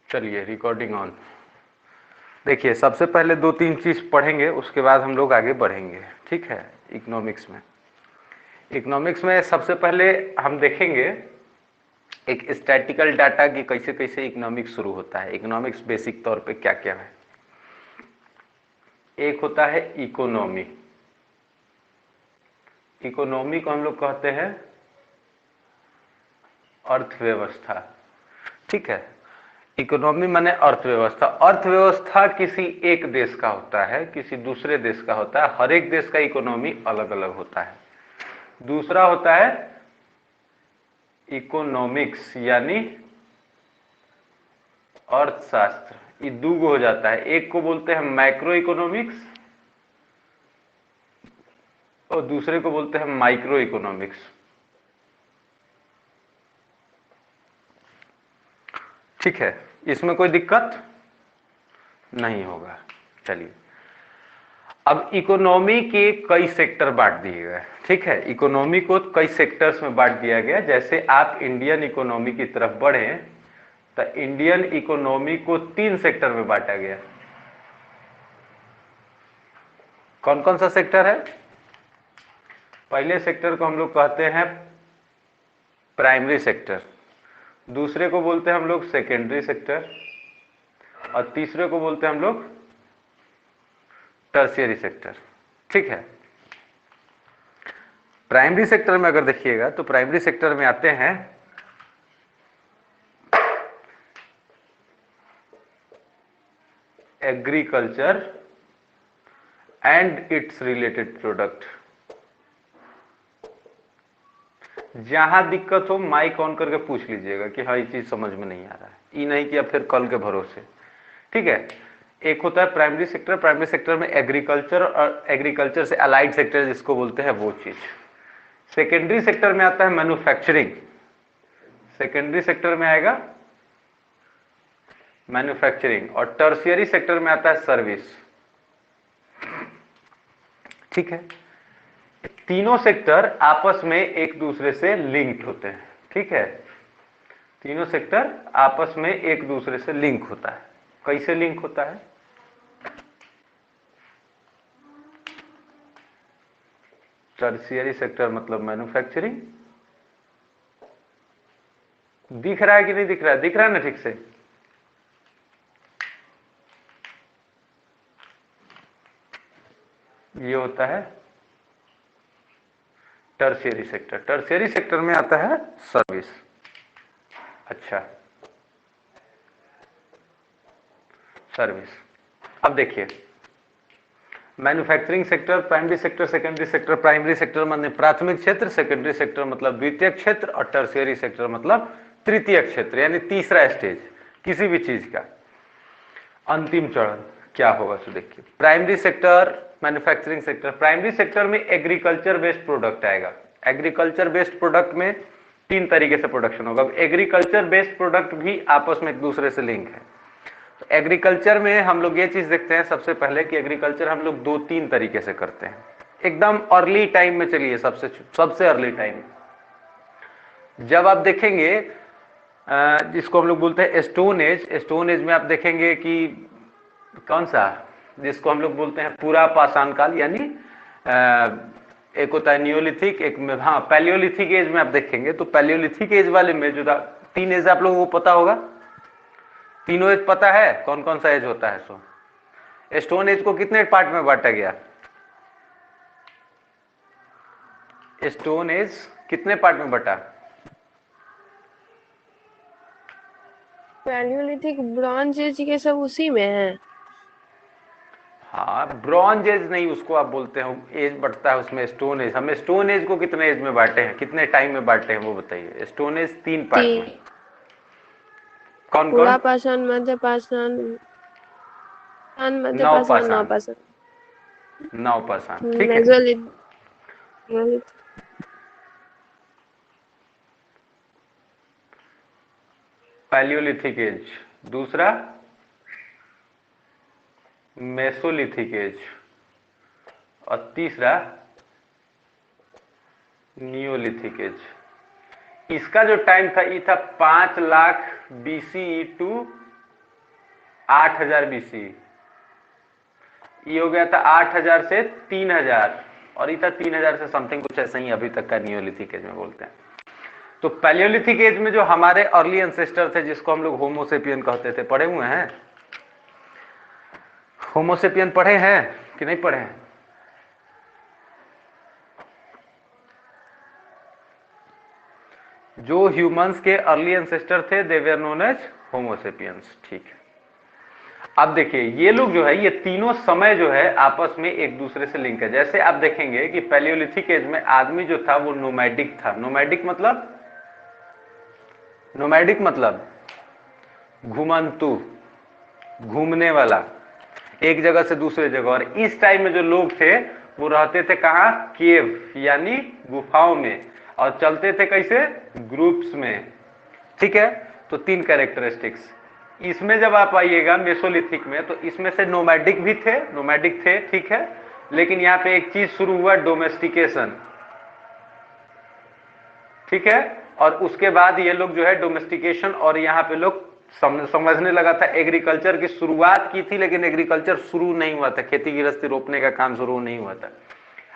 चलिए recording on. देखिए सबसे पहले दो तीन चीज पढ़ेंगे, उसके बाद हम लोग आगे बढ़ेंगे। ठीक है। इकोनॉमिक्स में सबसे पहले हम देखेंगे एक स्टैटिकल डाटा की कैसे कैसे इकोनॉमिक्स शुरू होता है। इकोनॉमिक्स बेसिक तौर पे क्या क्या है। एक होता है इकोनॉमी। इकोनॉमी को हम लोग कहते हैं अर्थव्यवस्था। ठीक है। इकोनॉमी माने अर्थव्यवस्था। अर्थव्यवस्था किसी एक देश का होता है, किसी दूसरे देश का होता है। हर एक देश का इकोनॉमी अलग अलग होता है। दूसरा होता है इकोनॉमिक्स यानी अर्थशास्त्र। ये दो हो जाता है। एक को बोलते हैं मैक्रो इकोनॉमिक्स और दूसरे को बोलते हैं माइक्रो इकोनॉमिक्स। ठीक है। इसमें कोई दिक्कत नहीं होगा। चलिए, अब इकोनॉमी के कई सेक्टर बांट दिए गए। ठीक है। इकोनॉमी को कई सेक्टर्स में बांट दिया गया। जैसे आप इंडियन इकोनॉमी की तरफ बढ़े तो इंडियन इकोनॉमी को तीन सेक्टर में बांटा गया। कौन कौन सा सेक्टर है? पहले सेक्टर को हम लोग कहते हैं प्राइमरी सेक्टर, दूसरे को बोलते हैं हम लोग सेकेंडरी सेक्टर और तीसरे को बोलते हैं हम लोग टर्शियरी सेक्टर। ठीक है। प्राइमरी सेक्टर में अगर देखिएगा तो प्राइमरी सेक्टर में आते हैं agriculture and it's related product. जहां दिक्कत हो माइक ऑन करके पूछ लीजिएगा कि हाँ ये चीज समझ में नहीं आ रहा है, ये नहीं कि अब फिर कल के भरोसे। ठीक है। एक होता है प्राइमरी सेक्टर। प्राइमरी सेक्टर में एग्रीकल्चर और एग्रीकल्चर से अलाइड सेक्टर जिसको बोलते हैं वो चीज। सेकेंडरी सेक्टर में आता है मैन्युफैक्चरिंग। सेकेंडरी सेक्टर में आएगा मैन्युफैक्चरिंग और टर्शियरी सेक्टर में आता है सर्विस। ठीक है। तीनों सेक्टर आपस में एक दूसरे से लिंक्ड होते हैं। ठीक है। तीनों सेक्टर आपस में एक दूसरे से लिंक होता है। कैसे लिंक होता है? टर्शियरी सेक्टर मतलब मैन्युफैक्चरिंग। दिख रहा है कि नहीं दिख रहा है? दिख रहा है ना ठीक से? ये होता है टर्शियरी सेक्टर। टर्शियरी सेक्टर में आता है सर्विस। अच्छा, सर्विस। अब देखिए manufacturing sector, primary sector, secondary sector. Primary sector मतलब प्राथमिक क्षेत्र, सेकेंडरी सेक्टर मतलब द्वितीय क्षेत्र और टर्शियरी सेक्टर मतलब तृतीय क्षेत्र यानी तीसरा स्टेज किसी भी चीज का अंतिम चरण क्या होगा। तो देखिए primary sector, manufacturing sector. Primary sector में एग्रीकल्चर बेस्ड प्रोडक्ट आएगा। एग्रीकल्चर बेस्ड प्रोडक्ट में तीन तरीके से प्रोडक्शन होगा। एग्रीकल्चर बेस्ड प्रोडक्ट भी आपस में एक दूसरे से लिंक है। तो एग्रीकल्चर में हम लोग ये चीज देखते हैं सबसे पहले कि एग्रीकल्चर हम लोग दो तीन तरीके से करते हैं। एकदम अर्ली टाइम में चलिए, सबसे अर्ली टाइम जब आप देखेंगे जिसको हम लोग बोलते हैं स्टोन एज। स्टोन एज में आप देखेंगे कि कौन सा, जिसको हम लोग बोलते हैं पूरा पाषाण काल यानी एक होता है नियोलिथिक, एक में हाँ पैलियोलिथिक एज में आप देखेंगे तो पैलियोलिथिक एज वाले में जो तीन एज आप लोगों को पता होगा। तीनों एज पता है कौन कौन सा एज होता है? सो स्टोन एज को कितने पार्ट में बांटा गया? स्टोन एज कितने पार्ट में बटा? पैलियोलिथिक, ब्रॉन्ज एज के सब उसी में है। हाँ ब्रॉन्ज एज नहीं, उसको आप बोलते हैं एज बढ़ता है उसमें स्टोन एज। हमें स्टोन एज को कितने एज में बांटे हैं, कितने टाइम में बांटे हैं वो बताइए। स्टोन एज तीन पार्ट में। कौन कौन? पूरा पाषाण, मध्य पाषाण, मध्य पाषाण, नवपाषाण। नवपाषाण, नवपाषाण। ठीक है। मेसोलिथिक। पैलियोलिथिक एज, दूसरा मेसोलिथिक एज और तीसरा नियोलिथिक एज। इसका जो टाइम था ये था 5 लाख BCE टू 8000 BC। ये हो गया था 8000 से 3000, और ये था 3000 से समथिंग, कुछ ऐसा ही अभी तक का नियोलिथिक एज में बोलते हैं। तो पैलियोलिथिक एज में जो हमारे अर्ली एंसेस्टर थे, जिसको हम लोग होमोसेपियन कहते थे, पढ़े हुए हैं? होमोसेपियन पढ़े हैं कि नहीं पढ़े हैं? जो ह्यूमंस के अर्ली एंसेस्टर थे, दे वर नोन एज होमोसेपियंस। ठीक है, अब देखिए ये लोग जो है, ये तीनों समय जो है आपस में एक दूसरे से लिंक है। जैसे आप देखेंगे कि पैलियोलिथिक एज में आदमी जो था वो नोमैडिक था। नोमैडिक मतलब घुमंतु, घूमने वाला, एक जगह से दूसरे जगह। और इस टाइम में जो लोग थे वो रहते थे कहां? केव यानी गुफाओं में, और चलते थे कैसे? ग्रुप्स में। ठीक है, तो 3 कैरेक्टरिस्टिक्स। इसमें जब आप आइएगा मेसोलिथिक में, तो इसमें से नोमैडिक भी थे, नोमैडिक थे, ठीक है, लेकिन यहां पे एक चीज शुरू हुआ, डोमेस्टिकेशन। ठीक है, और उसके बाद ये लोग जो है डोमेस्टिकेशन, और यहां पे लोग समझने लगा था, एग्रीकल्चर की शुरुआत की थी, लेकिन एग्रीकल्चर शुरू नहीं हुआ था, खेती गृहस्थी रोपने का काम शुरू नहीं हुआ था।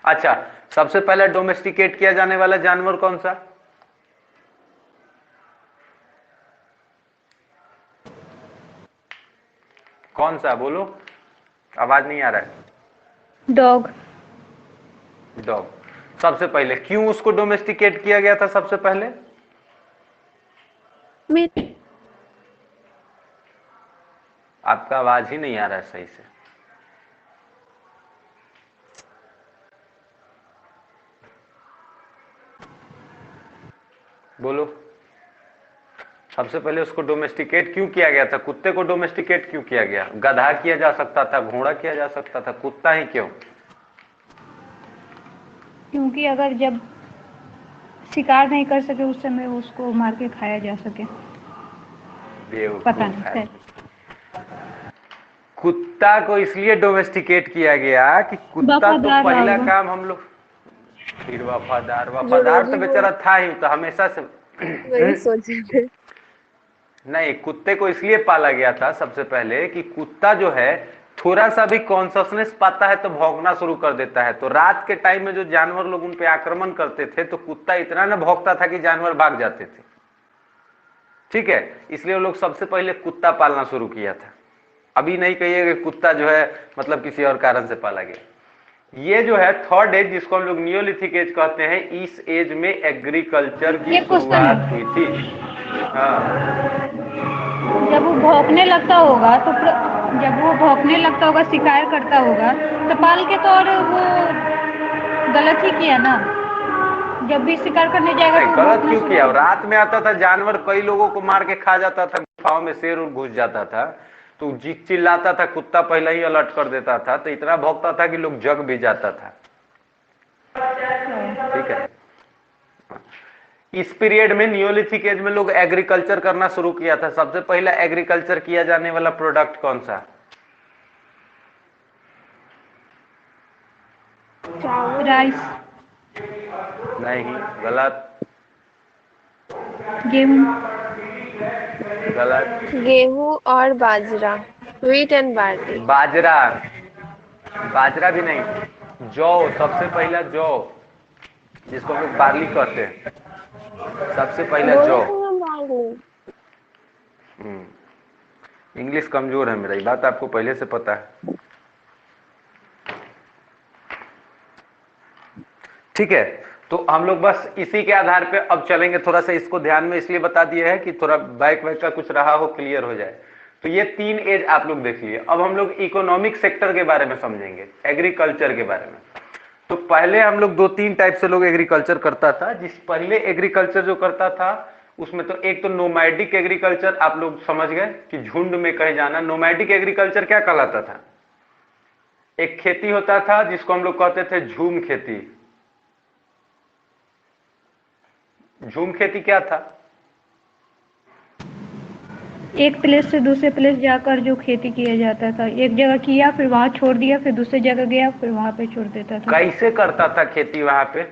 अच्छा, सबसे पहले डोमेस्टिकेट किया जाने वाला जानवर कौन सा? कौन सा? बोलो, आवाज नहीं आ रहा है। डॉग। डॉग सबसे पहले। क्यों उसको डोमेस्टिकेट किया गया था सबसे पहले? मीट। आपका आवाज ही नहीं आ रहा है सही से। बोलो, सबसे पहले उसको डोमेस्टिकेट क्यों किया गया था? कुत्ते को डोमेस्टिकेट क्यों किया गया? गधा किया जा सकता था, घोड़ा किया जा सकता था, कुत्ता ही क्यों? क्योंकि अगर जब शिकार नहीं कर सके उस समय उसको मार के खाया जा सके। पता नहीं है। सर। कुत्ता को इसलिए डोमेस्टिकेट किया गया कि कुत्ता तो पहला काम हम लोग, फिर वफादार तो बेचारा था ही, तो हमेशा से वही सोचे थे। नहीं, कुत्ते को इसलिए पाला गया था सबसे पहले कि कुत्ता जो है थोड़ा सा भी कॉन्शसनेस पाता है तो भौंकना शुरू कर देता है। तो रात के टाइम में जो जानवर लोग उन पे आक्रमण करते थे, तो कुत्ता इतना ना भौंकता था कि जानवर भाग जाते थे। ठीक है, इसलिए वो लोग सबसे पहले कुत्ता पालना शुरू किया था। अभी नहीं कहिए कि कुत्ता जो है मतलब किसी और कारण से पाला गया। ये जो है थर्ड एज, जिसको हम लोग नियोलिथिक एज कहते हैं, इस एज में एग्रीकल्चर की शुरुआत हुई थी। हाँ, जब वो भौंकने लगता होगा तो जब वो भौंकने लगता होगा, शिकार करता होगा, तो पाल के तो और वो गलत ही किया ना। जब भी शिकार करने जाएगा तो गलत क्यों किया? रात में आता था जानवर, कई लोगों को मार के खा जाता था, गुफाओं में शेर और घुस जाता था, तो चिल्लाता था, कुत्ता पहले ही अलर्ट कर देता था, तो इतना भौंकता था कि लोग जग भी जाता था। ठीक है, इस पीरियड में नियोलिथिक एज में लोग एग्रीकल्चर करना शुरू किया था। सबसे पहला एग्रीकल्चर किया जाने वाला प्रोडक्ट कौन सा? राइस। नहीं, गलत। गेहूं। गलत। गेहूं और बाजरा, व्हीट एंड बार्ली। बाजरा भी नहीं, जौ। सबसे पहला जौ, जिसको हम लोग बार्ली कहते हैं, सबसे पहला जौ। इंग्लिश कमजोर है मेरा, ये बात आपको पहले से पता है। ठीक है, तो हम लोग बस इसी के आधार पे अब चलेंगे। थोड़ा सा इसको ध्यान में इसलिए बता दिया है कि थोड़ा बैक का कुछ रहा हो क्लियर हो जाए। तो ये 3 एज आप लोग देख लिए। अब हम लोग इकोनॉमिक सेक्टर के बारे में समझेंगे, एग्रीकल्चर के बारे में। तो पहले हम लोग 2-3 टाइप से लोग एग्रीकल्चर करता था। जिस पहले एग्रीकल्चर जो करता था उसमें तो एक तो नोमैडिक एग्रीकल्चर, आप लोग समझ गए कि झुंड में कहीं जाना। नोमैडिक एग्रीकल्चर क्या कहलाता था? एक खेती होता था जिसको हम लोग कहते थे झूम खेती। झूम खेती क्या था? एक प्लेस से दूसरे प्लेस जाकर जो खेती किया जाता था, एक जगह किया फिर वहां छोड़ दिया, फिर दूसरे जगह गया फिर वहां पे छोड़ देता था। कैसे करता था खेती वहां पे?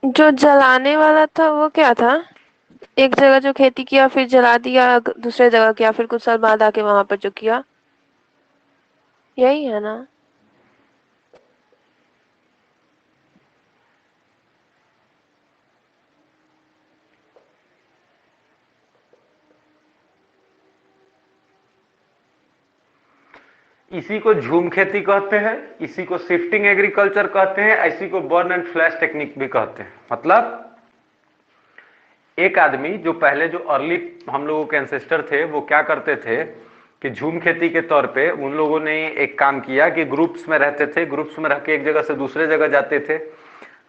जो जलाने वाला था वो क्या था? एक जगह जो खेती किया फिर जला दिया, दूसरे जगह किया फिर कुछ साल बाद आके वहां पर जो किया, यही है ना? इसी को झूम खेती कहते हैं, इसी को शिफ्टिंग एग्रीकल्चर कहते हैं, इसी को बर्न एंड फ्लैश टेक्निक भी कहते हैं। मतलब एक आदमी जो पहले जो अर्ली हम लोगों के एंसेस्टर थे वो क्या करते थे कि झूम खेती के तौर पे उन लोगों ने एक काम किया कि ग्रुप्स में रहते थे, ग्रुप्स में रह के एक जगह से दूसरे जगह जाते थे,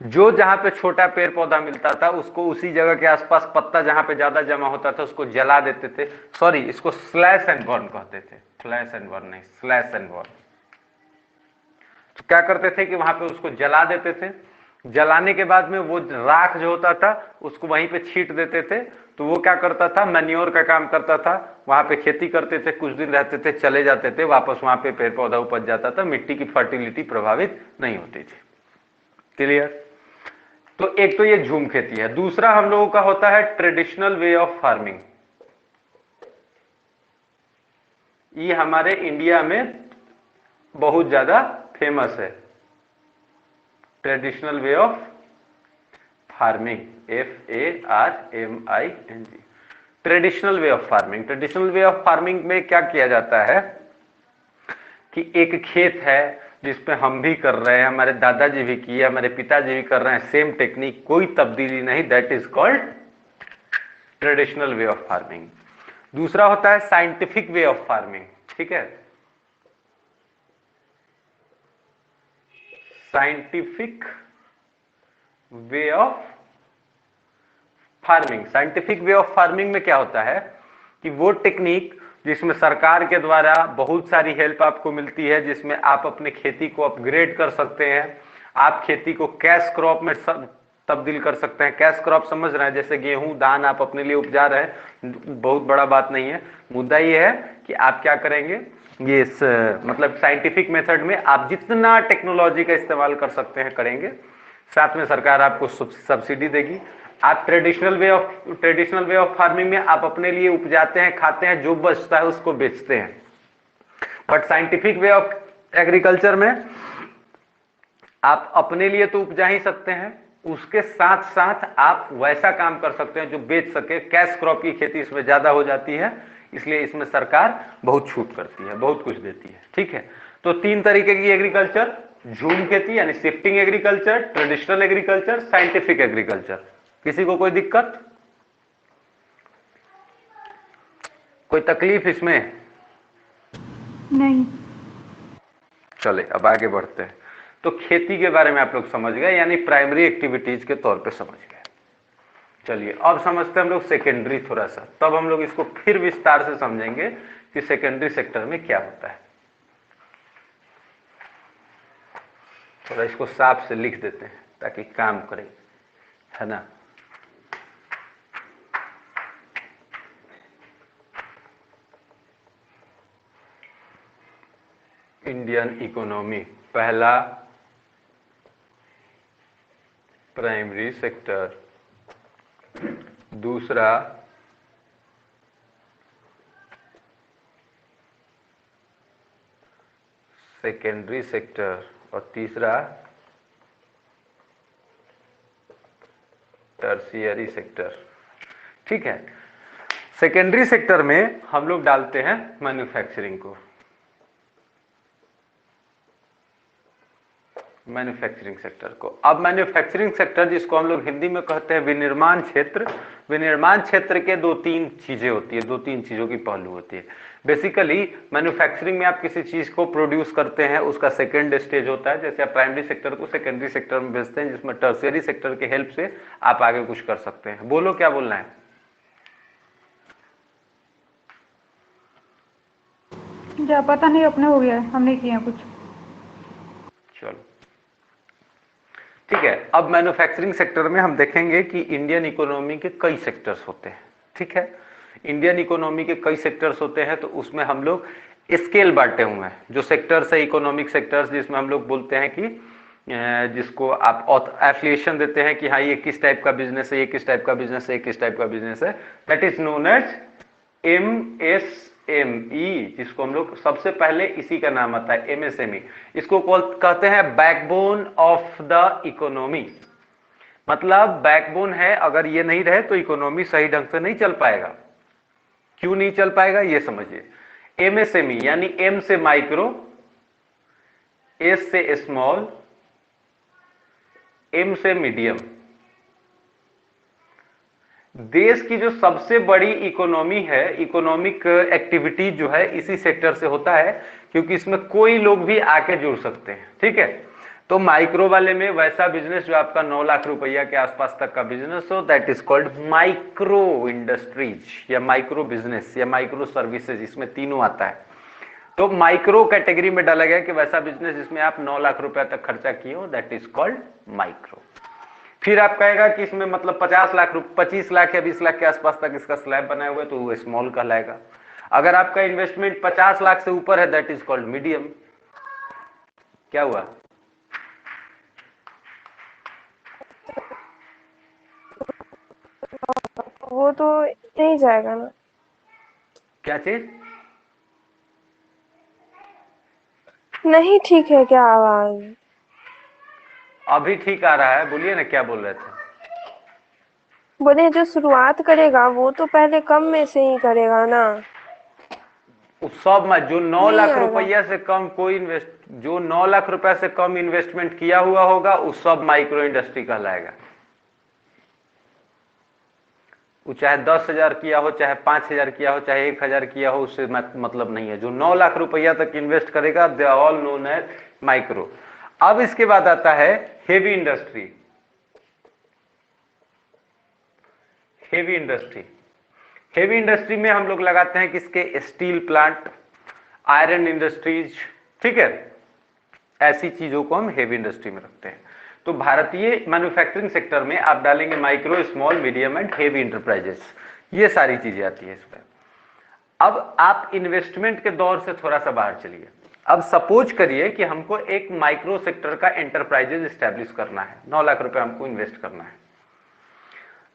जो जहां पे छोटा पेड़ पौधा मिलता था उसको उसी जगह के आसपास पत्ता जहां पे ज्यादा जमा होता था उसको जला देते थे। सॉरी, इसको स्लैश एंड बर्न कहते थे, फ्लैश एंड बर्न नहीं, स्लैश एंड बर्न। तो क्या करते थे कि वहां पे उसको जला देते थे, जलाने के बाद में वो राख जो होता था उसको वहीं पे छीट देते थे, तो वो क्या करता था, मैन्योर का काम करता था। वहां पे खेती करते थे, कुछ दिन रहते थे, चले जाते थे वापस, वहां पे पेड़ पौधा उपज जाता था, मिट्टी की फर्टिलिटी प्रभावित नहीं होती थी। क्लियर? तो एक तो ये झूम खेती है। दूसरा हम लोगों का होता है ट्रेडिशनल वे ऑफ फार्मिंग। ये हमारे इंडिया में बहुत ज्यादा फेमस है, traditional way of farming, FARMING, traditional way of farming. Traditional way of farming में क्या किया जाता है कि एक खेत है जिसपे हम भी कर रहे हैं, हमारे दादाजी भी किए, हमारे पिताजी भी कर रहे हैं, सेम टेक्निक, कोई तब्दीली नहीं, that is called traditional way of farming. दूसरा होता है साइंटिफिक वे ऑफ फार्मिंग। ठीक है, scientific way of farming. Scientific way of farming में क्या होता है कि वो टेक्निक जिसमें सरकार के द्वारा बहुत सारी हेल्प आपको मिलती है, जिसमें आप अपने खेती को अपग्रेड कर सकते हैं, आप खेती को कैश क्रॉप में तब्दील कर सकते हैं। कैश क्रॉप समझ रहे हैं, जैसे गेहूं धान आप अपने लिए उपजा रहे हैं, बहुत बड़ा बात नहीं है। मुद्दा ये है कि आप क्या करेंगे, ये मतलब साइंटिफिक मेथड में आप जितना टेक्नोलॉजी का इस्तेमाल कर सकते हैं करेंगे, साथ में सरकार आपको सब्सिडी देगी। आप ट्रेडिशनल वे ऑफ फार्मिंग में आप अपने लिए उपजाते हैं, खाते हैं, जो बचता है उसको बेचते हैं। But scientific way of agriculture में आप अपने लिए तो उपजा ही सकते हैं, उसके साथ साथ आप वैसा काम कर सकते हैं जो बेच सके। कैश क्रॉप की खेती इसमें ज्यादा हो जाती है, इसलिए इसमें सरकार बहुत छूट करती है, बहुत कुछ देती है। ठीक है, तो तीन तरीके की एग्रीकल्चर, झूम खेती यानी shifting agriculture, traditional agriculture, scientific agriculture. किसी को कोई दिक्कत, कोई तकलीफ इसमें? नहीं। चले अब आगे बढ़ते हैं। तो खेती के बारे में आप लोग समझ गए, यानी प्राइमरी एक्टिविटीज के तौर पे समझ गए। चलिए अब समझते हैं हम लोग सेकेंडरी थोड़ा सा, तब हम लोग इसको फिर विस्तार से समझेंगे कि सेकेंडरी सेक्टर में क्या होता है। थोड़ा इसको साफ से लिख देते हैं ताकि काम करे, है ना। इंडियन इकोनॉमी, पहला प्राइमरी सेक्टर, दूसरा सेकेंडरी सेक्टर और तीसरा टर्शियरी सेक्टर। ठीक है, सेकेंडरी सेक्टर में हम लोग डालते हैं मैन्युफैक्चरिंग को, मैन्युफैक्चरिंग सेक्टर को। अब मैन्युफैक्चरिंग सेक्टर जिसको हम लोग हिंदी में कहते हैं विनिर्माण क्षेत्र, विनिर्माण क्षेत्र के दो तीन चीजें होती है, दो तीन चीजों की पहलू होती है। बेसिकली मैन्युफैक्चरिंग में आप किसी चीज को प्रोड्यूस करते हैं, उसका सेकेंड स्टेज होता है। जैसे आप प्राइमरी सेक्टर को सेकेंडरी सेक्टर में भेजते हैं, जिसमें टर्शियरी सेक्टर के हेल्प से आप आगे कुछ कर सकते हैं। बोलो क्या बोलना है? क्या पता नहीं, अपने हो गया है, हमने किया कुछ। चलो ठीक है, अब मैन्युफैक्चरिंग सेक्टर में हम देखेंगे कि इंडियन इकोनॉमी के कई सेक्टर्स होते हैं। ठीक है, इंडियन इकोनॉमी के कई सेक्टर्स होते हैं, तो उसमें हम लोग स्केल बांटे हुए हैं। जो सेक्टर्स है इकोनॉमिक सेक्टर्स, जिसमें हम लोग बोलते हैं कि जिसको आप एफिलिएशन देते हैं कि हाँ ये किस टाइप का बिजनेस है, ये किस टाइप का बिजनेस है, ये किस टाइप का बिजनेस है, that is known as MSME, जिसको हम लोग सबसे पहले इसी का नाम आता है एमएसएमई। इसको कहते हैं बैकबोन ऑफ द इकोनॉमी। मतलब बैकबोन है, अगर ये नहीं रहे तो इकोनॉमी सही ढंग से नहीं चल पाएगा। क्यों नहीं चल पाएगा ये समझिए। एमएसएमई यानी एम से माइक्रो, एस से स्मॉल, एम से मीडियम। देश की जो सबसे बड़ी इकोनॉमी है, इकोनॉमिक एक्टिविटी जो है इसी सेक्टर से होता है, क्योंकि इसमें कोई लोग भी आके जुड़ सकते हैं। ठीक है, तो माइक्रो वाले में वैसा बिजनेस जो आपका 9 लाख रुपया के आसपास तक का बिजनेस हो, that is called micro industries या माइक्रो बिजनेस या माइक्रो सर्विसेज, इसमें तीनों आता है। तो माइक्रो कैटेगरी में डाला गया कि वैसा बिजनेस जिसमें आप 9 लाख रुपया तक खर्चा किए हो, दैट इज कॉल्ड माइक्रो। फिर आप कहेगा कि इसमें मतलब 50 लाख 25 लाख या 20 लाख के आसपास तक इसका स्लैब बनाया हुआ है, तो वो स्मॉल कहलाएगा। अगर आपका इन्वेस्टमेंट 50 लाख से ऊपर है, दैट इज कॉल्ड मीडियम। क्या हुआ? वो तो नहीं जाएगा ना। क्या चीज? नहीं ठीक है क्या आवाज? अभी ठीक आ रहा है, बोलिए ना क्या बोल रहे थे। बोले जो शुरुआत करेगा वो तो पहले कम में से ही करेगा ना। उस सब में जो 9 नहीं लाख आएगा। रुपया से कम कोई जो 9 लाख रुपया से कम इन्वेस्टमेंट किया हुआ होगा, उस सब माइक्रो इंडस्ट्री कहलाएगा। वो चाहे 10,000 किया हो, चाहे 5,000 किया हो, चाहे 1,000 किया हो, उससे मतलब नहीं है। जो 9 लाख रुपया तक इन्वेस्ट करेगा, they are all known as micro. अब इसके बाद आता है heavy industry. Heavy industry, heavy industry में हम लोग लगाते हैं किसके? Steel plant, iron industries. ठीक है, ऐसी चीजों को हम हेवी इंडस्ट्री में रखते हैं। तो भारतीय मैन्युफैक्चरिंग सेक्टर में आप डालेंगे micro, small, medium and heavy enterprises, ये सारी चीजें आती है इसमें। अब आप इन्वेस्टमेंट के दौर से थोड़ा सा बाहर चलिए। अब सपोज करिए कि हमको एक माइक्रो सेक्टर का एंटरप्राइजेस स्टैब्लिश करना है, 9 लाख रुपए हमको इन्वेस्ट करना है।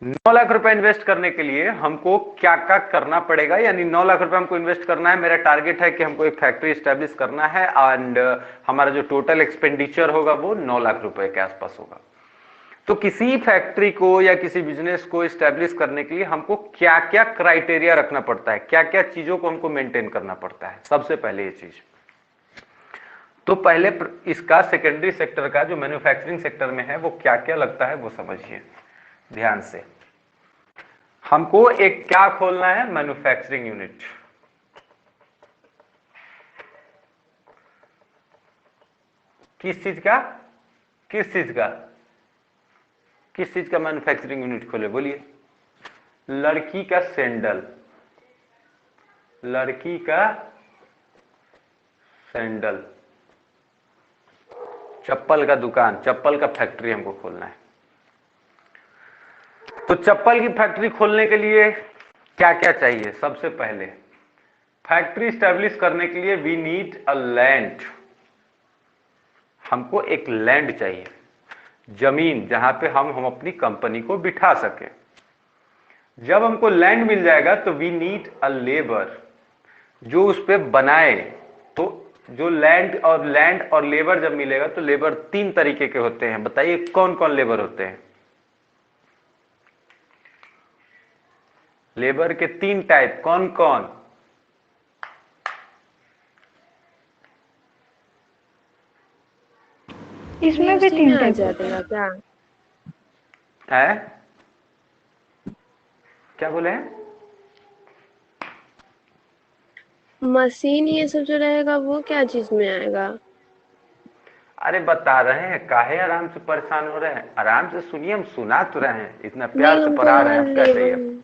9 लाख रुपए इन्वेस्ट करने के लिए हमको क्या क्या करना पड़ेगा, यानी 9 लाख रुपए हमको इन्वेस्ट करना है। मेरा टारगेट है कि हमको एक फैक्ट्री स्टैब्लिश करना है एंड हमारा जो टोटल एक्सपेंडिचर होगा वो 9 लाख रुपए के आसपास होगा। तो किसी फैक्ट्री को या किसी बिजनेस को स्टैब्लिश करने के लिए हमको क्या क्या क्राइटेरिया रखना पड़ता है, क्या क्या चीजों को हमको मेंटेन करना पड़ता है। सबसे पहले ये चीज, तो पहले इसका सेकेंडरी सेक्टर का जो मैन्युफैक्चरिंग सेक्टर में है वो क्या क्या लगता है वो समझिए ध्यान से। हमको एक क्या खोलना है? Manufacturing unit. किस चीज का? किस चीज का? किस चीज का मैन्युफैक्चरिंग यूनिट खोले? बोलिए। लड़की का सैंडल, लड़की का सैंडल, चप्पल का दुकान, चप्पल का फैक्ट्री हमको खोलना है। तो चप्पल की फैक्ट्री खोलने के लिए क्या क्या चाहिए? सबसे पहले फैक्ट्री स्टैब्लिश करने के लिए वी नीड अ लैंड। हमको एक लैंड चाहिए, जमीन, जहां पे हम अपनी कंपनी को बिठा सके। जब हमको लैंड मिल जाएगा तो वी नीड अ लेबर जो उस पे बनाए। तो जो लैंड और लेबर जब मिलेगा तो लेबर 3 तरीके के होते हैं। बताइए कौन कौन लेबर होते हैं? लेबर के 3 टाइप कौन कौन? इसमें भी 3 टाइप होते हैं। क्या? है क्या बोले हैं? मशीन ये सब जो रहेगा वो क्या चीज में आएगा? अरे बता रहे हैं, काहे आराम से परेशान हो रहे हैं? आराम से सुनिए, हम सुना तो रहे हैं, इतना प्यार नहीं से हमको पढ़ा रहे वहां हैं, अब क्या चाहिए? लेबर।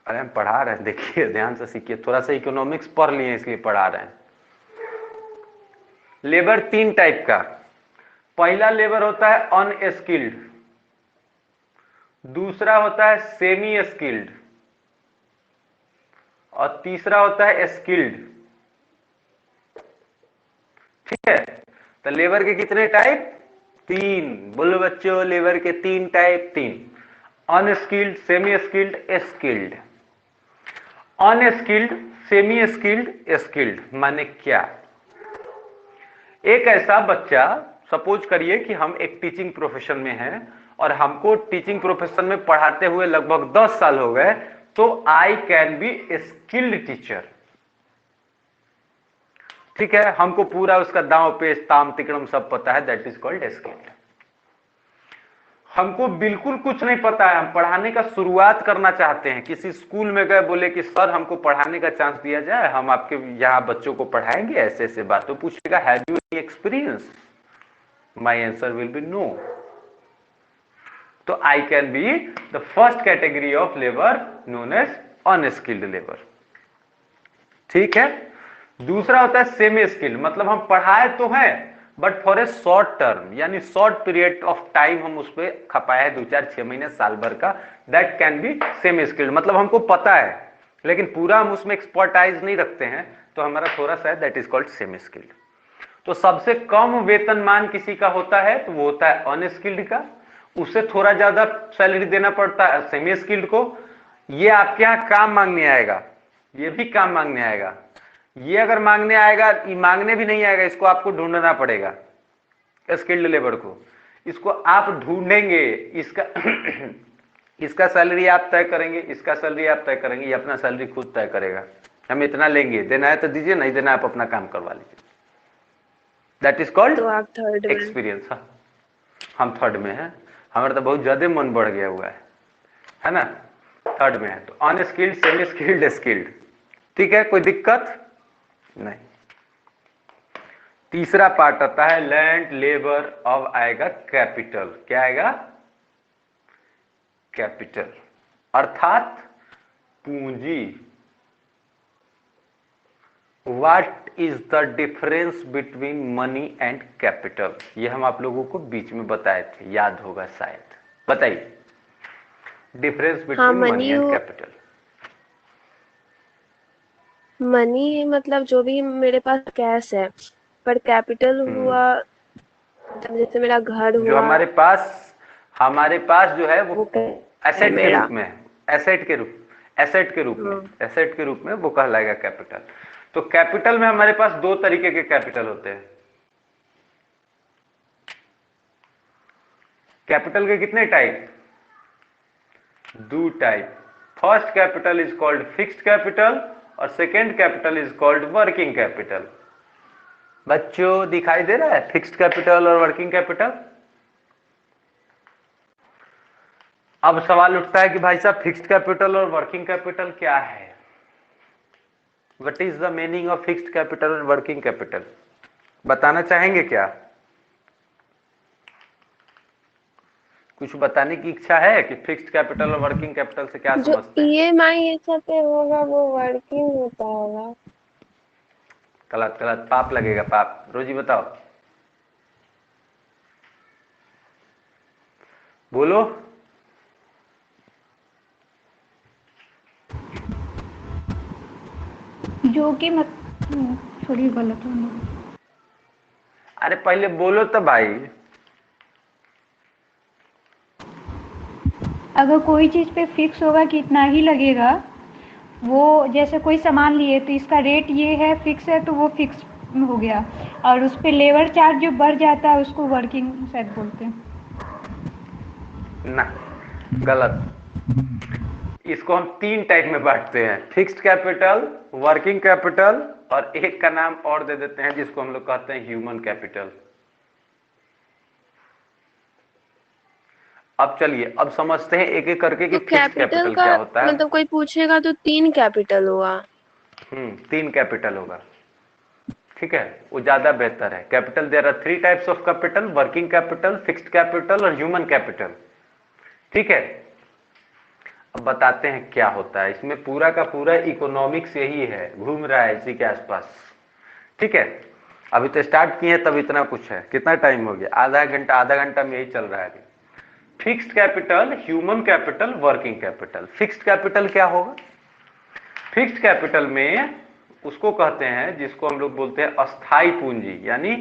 अरे हम पढ़ा रहे हैं, देखिए ध्यान से सीखिए, थोड़ा सा इकोनॉमिक्स पढ़ लिए इसलिए पढ़ा रहे हैं। लेबर 3 टाइप का। पहला लेबर होता है अनस्किल्ड, दूसरा होता है सेमी स्किल्ड और तीसरा होता है स्किल्ड। ठीक है, तो लेबर के कितने टाइप? 3। बोलो बच्चों, लेबर के 3 type, 3। Unskilled, semi skilled, skilled. Unskilled, semi skilled, skilled माने क्या? एक ऐसा बच्चा, सपोज करिए कि हम एक टीचिंग प्रोफेशन में हैं और हमको टीचिंग प्रोफेशन में पढ़ाते हुए लगभग 10 साल हो गए, तो I can B skilled teacher. ठीक है, हमको पूरा उसका दांव पेच ताम तिकड़म सब पता है, दैट इज कॉल्ड स्किल्ड। हमको बिल्कुल कुछ नहीं पता है, हम पढ़ाने का शुरुआत करना चाहते हैं, किसी स्कूल में गए, बोले कि सर हमको पढ़ाने का चांस दिया जाए, हम आपके यहाँ बच्चों को पढ़ाएंगे, ऐसे ऐसे बात। तो पूछेगा have you any experience? My answer will be no. तो I can be the first category of labour known as unskilled labour. ठीक है। दूसरा होता है सेमी स्किल्ड, मतलब हम पढ़ाए तो हैं but for a short term, यानी शॉर्ट पीरियड ऑफ टाइम हम उस पर खपाए है, 2, 4, 6 महीने, साल भर का, that can be semi skilled. मतलब हमको पता है लेकिन पूरा हम उसमें एक्सपर्टाइज नहीं रखते हैं, तो हमारा थोड़ा सा है, that is called semi skilled. तो सबसे कम वेतनमान किसी का होता है तो वो होता है अनस्किल्ड का, उससे थोड़ा ज्यादा सैलरी देना पड़ता है सेमी स्किल्ड को। ये आपके यहाँ काम मांगने आएगा, ये भी काम मांगने आएगा, ये अगर मांगने आएगा, ये मांगने भी नहीं आएगा, इसको आपको ढूंढना पड़ेगा स्किल्ड लेबर को, इसको आप ढूंढेंगे, इसका इसका सैलरी आप तय करेंगे, इसका सैलरी आप तय करेंगे, ये अपना सैलरी खुद तय करेगा, हम इतना लेंगे, देना है तो दीजिए, नहीं देना है आप अपना काम करवा लीजिए। दैट इज कॉल्ड तो आप थर्ड में? एक्सपीरियंस। हम थर्ड में हैं, हमारा तो बहुत ज्यादा मन बढ़ गया हुआ है ना, थर्ड में है। तो अनस्किल्ड, सेमी स्किल्ड, स्किल्ड। ठीक है, कोई दिक्कत नहीं। तीसरा पार्ट आता है लैंड लेबर, अब आएगा कैपिटल। क्या आएगा? कैपिटल, अर्थात पूंजी। What is the difference between money and capital? ये हम आप लोगों को बीच में बताए थे, याद होगा शायद। बताइए difference between money and capital. Money मतलब जो भी मेरे पास कैश है, पर कैपिटल हुआ जैसे मेरा घर जो हुआ, हमारे पास जो है वो एसेट के मेरा रूप में, एसेट के रूप में वो कहलाएगा कैपिटल। तो कैपिटल में हमारे पास 2 तरीके के कैपिटल होते हैं। कैपिटल के कितने type? 2 type. First capital is called fixed capital और second capital is called working capital. बच्चों दिखाई दे रहा है फिक्स्ड कैपिटल और वर्किंग कैपिटल? अब सवाल उठता है कि भाई साहब फिक्स्ड कैपिटल और वर्किंग कैपिटल क्या है? What is the meaning of fixed capital and working capital? बताना चाहेंगे क्या? कुछ बताने की इच्छा है कि फिक्स्ड कैपिटल और वर्किंग कैपिटल से क्या समझते हैं? EMI ये सब पे होगा वो वर्किंग होता होगा। गलत गलत, पाप लगेगा पाप। रोजी बताओ, बोलो। जो कि मत थोड़ी गलत होना। अरे पहले बोलो तो भाई। अगर कोई चीज पे फिक्स होगा कि इतना ही लगेगा, वो जैसे कोई सामान लिए तो इसका रेट ये है, फिक्स है, तो वो फिक्स हो गया। और उस पे लेबर चार्ज जो बढ़ जाता है उसको वर्किंग शायद बोलते हैं। ना, गलत। इसको हम 3 टाइप में बांटते हैं, फिक्स्ड कैपिटल, वर्किंग कैपिटल और एक का नाम और दे देते हैं जिसको हम लोग कहते हैं ह्यूमन कैपिटल। अब चलिए अब समझते हैं एक एक करके कि तो फिक्स्ड कैपिटल क्या होता है। मतलब कोई पूछेगा तो 3 कैपिटल हुआ। 3 कैपिटल होगा, ठीक है, वो ज्यादा बेहतर है। Capital, there are 3 types of capital, working capital, fixed capital और ह्यूमन कैपिटल। ठीक है, अब बताते हैं क्या होता है इसमें। पूरा का पूरा इकोनॉमिक्स यही है, घूम रहा है इसी के आसपास। ठीक है, अभी तो स्टार्ट किए हैं तब इतना कुछ है। कितना टाइम हो गया? आधा घंटा में यही चल रहा है अभी। Fixed capital, human capital, working capital. Fixed capital क्या होगा? फिक्स्ड कैपिटल में उसको कहते हैं जिसको हम लोग बोलते हैं अस्थाई पूंजी, यानी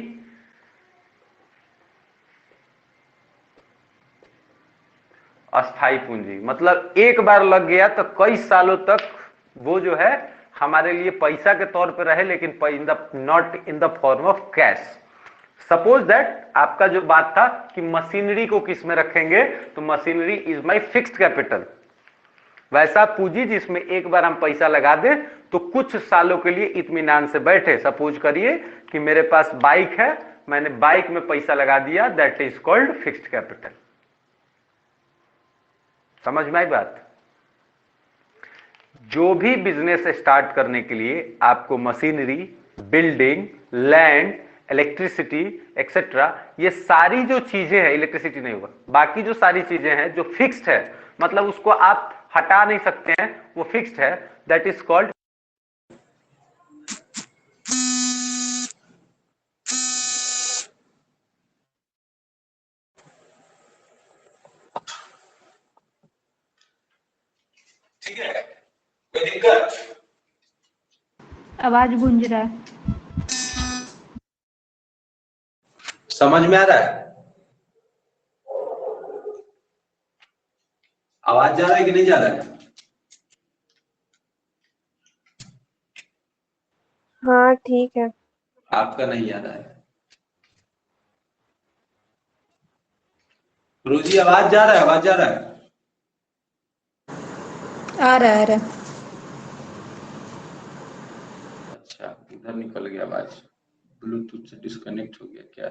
अस्थाई पूंजी मतलब एक बार लग गया तो कई सालों तक वो जो है हमारे लिए पैसा के तौर पे रहे, लेकिन not in the form of cash. Suppose that आपका जो बात था कि मशीनरी को किस में रखेंगे, तो machinery is my fixed capital. वैसा पूंजी जिसमें एक बार हम पैसा लगा दें तो कुछ सालों के लिए इत्मीनान से बैठे। सपोज करिए कि मेरे पास बाइक है, मैंने बाइक में पैसा लगा दिया, that is called fixed capital. समझ में आई बात? जो भी बिजनेस स्टार्ट करने के लिए आपको machinery, building, land, electricity etcetera, ये सारी जो चीजें हैं, इलेक्ट्रिसिटी नहीं होगा, बाकी जो सारी चीजें हैं जो फिक्स्ड है, मतलब उसको आप हटा नहीं सकते हैं, वो फिक्स्ड है, दैट इज कॉल्ड ठीक है। कोई दिक्कत? आवाज गूंज रहा है। समझ में आ रहा है? आवाज जा रहा है कि नहीं जा रहा है? हाँ ठीक है। आपका नहीं आ रहा है। रोजी आवाज जा रहा है? आवाज जा रहा है? आ रहा है। अच्छा, इधर निकल गया आवाज, ब्लूटूथ से डिस्कनेक्ट हो गया क्या?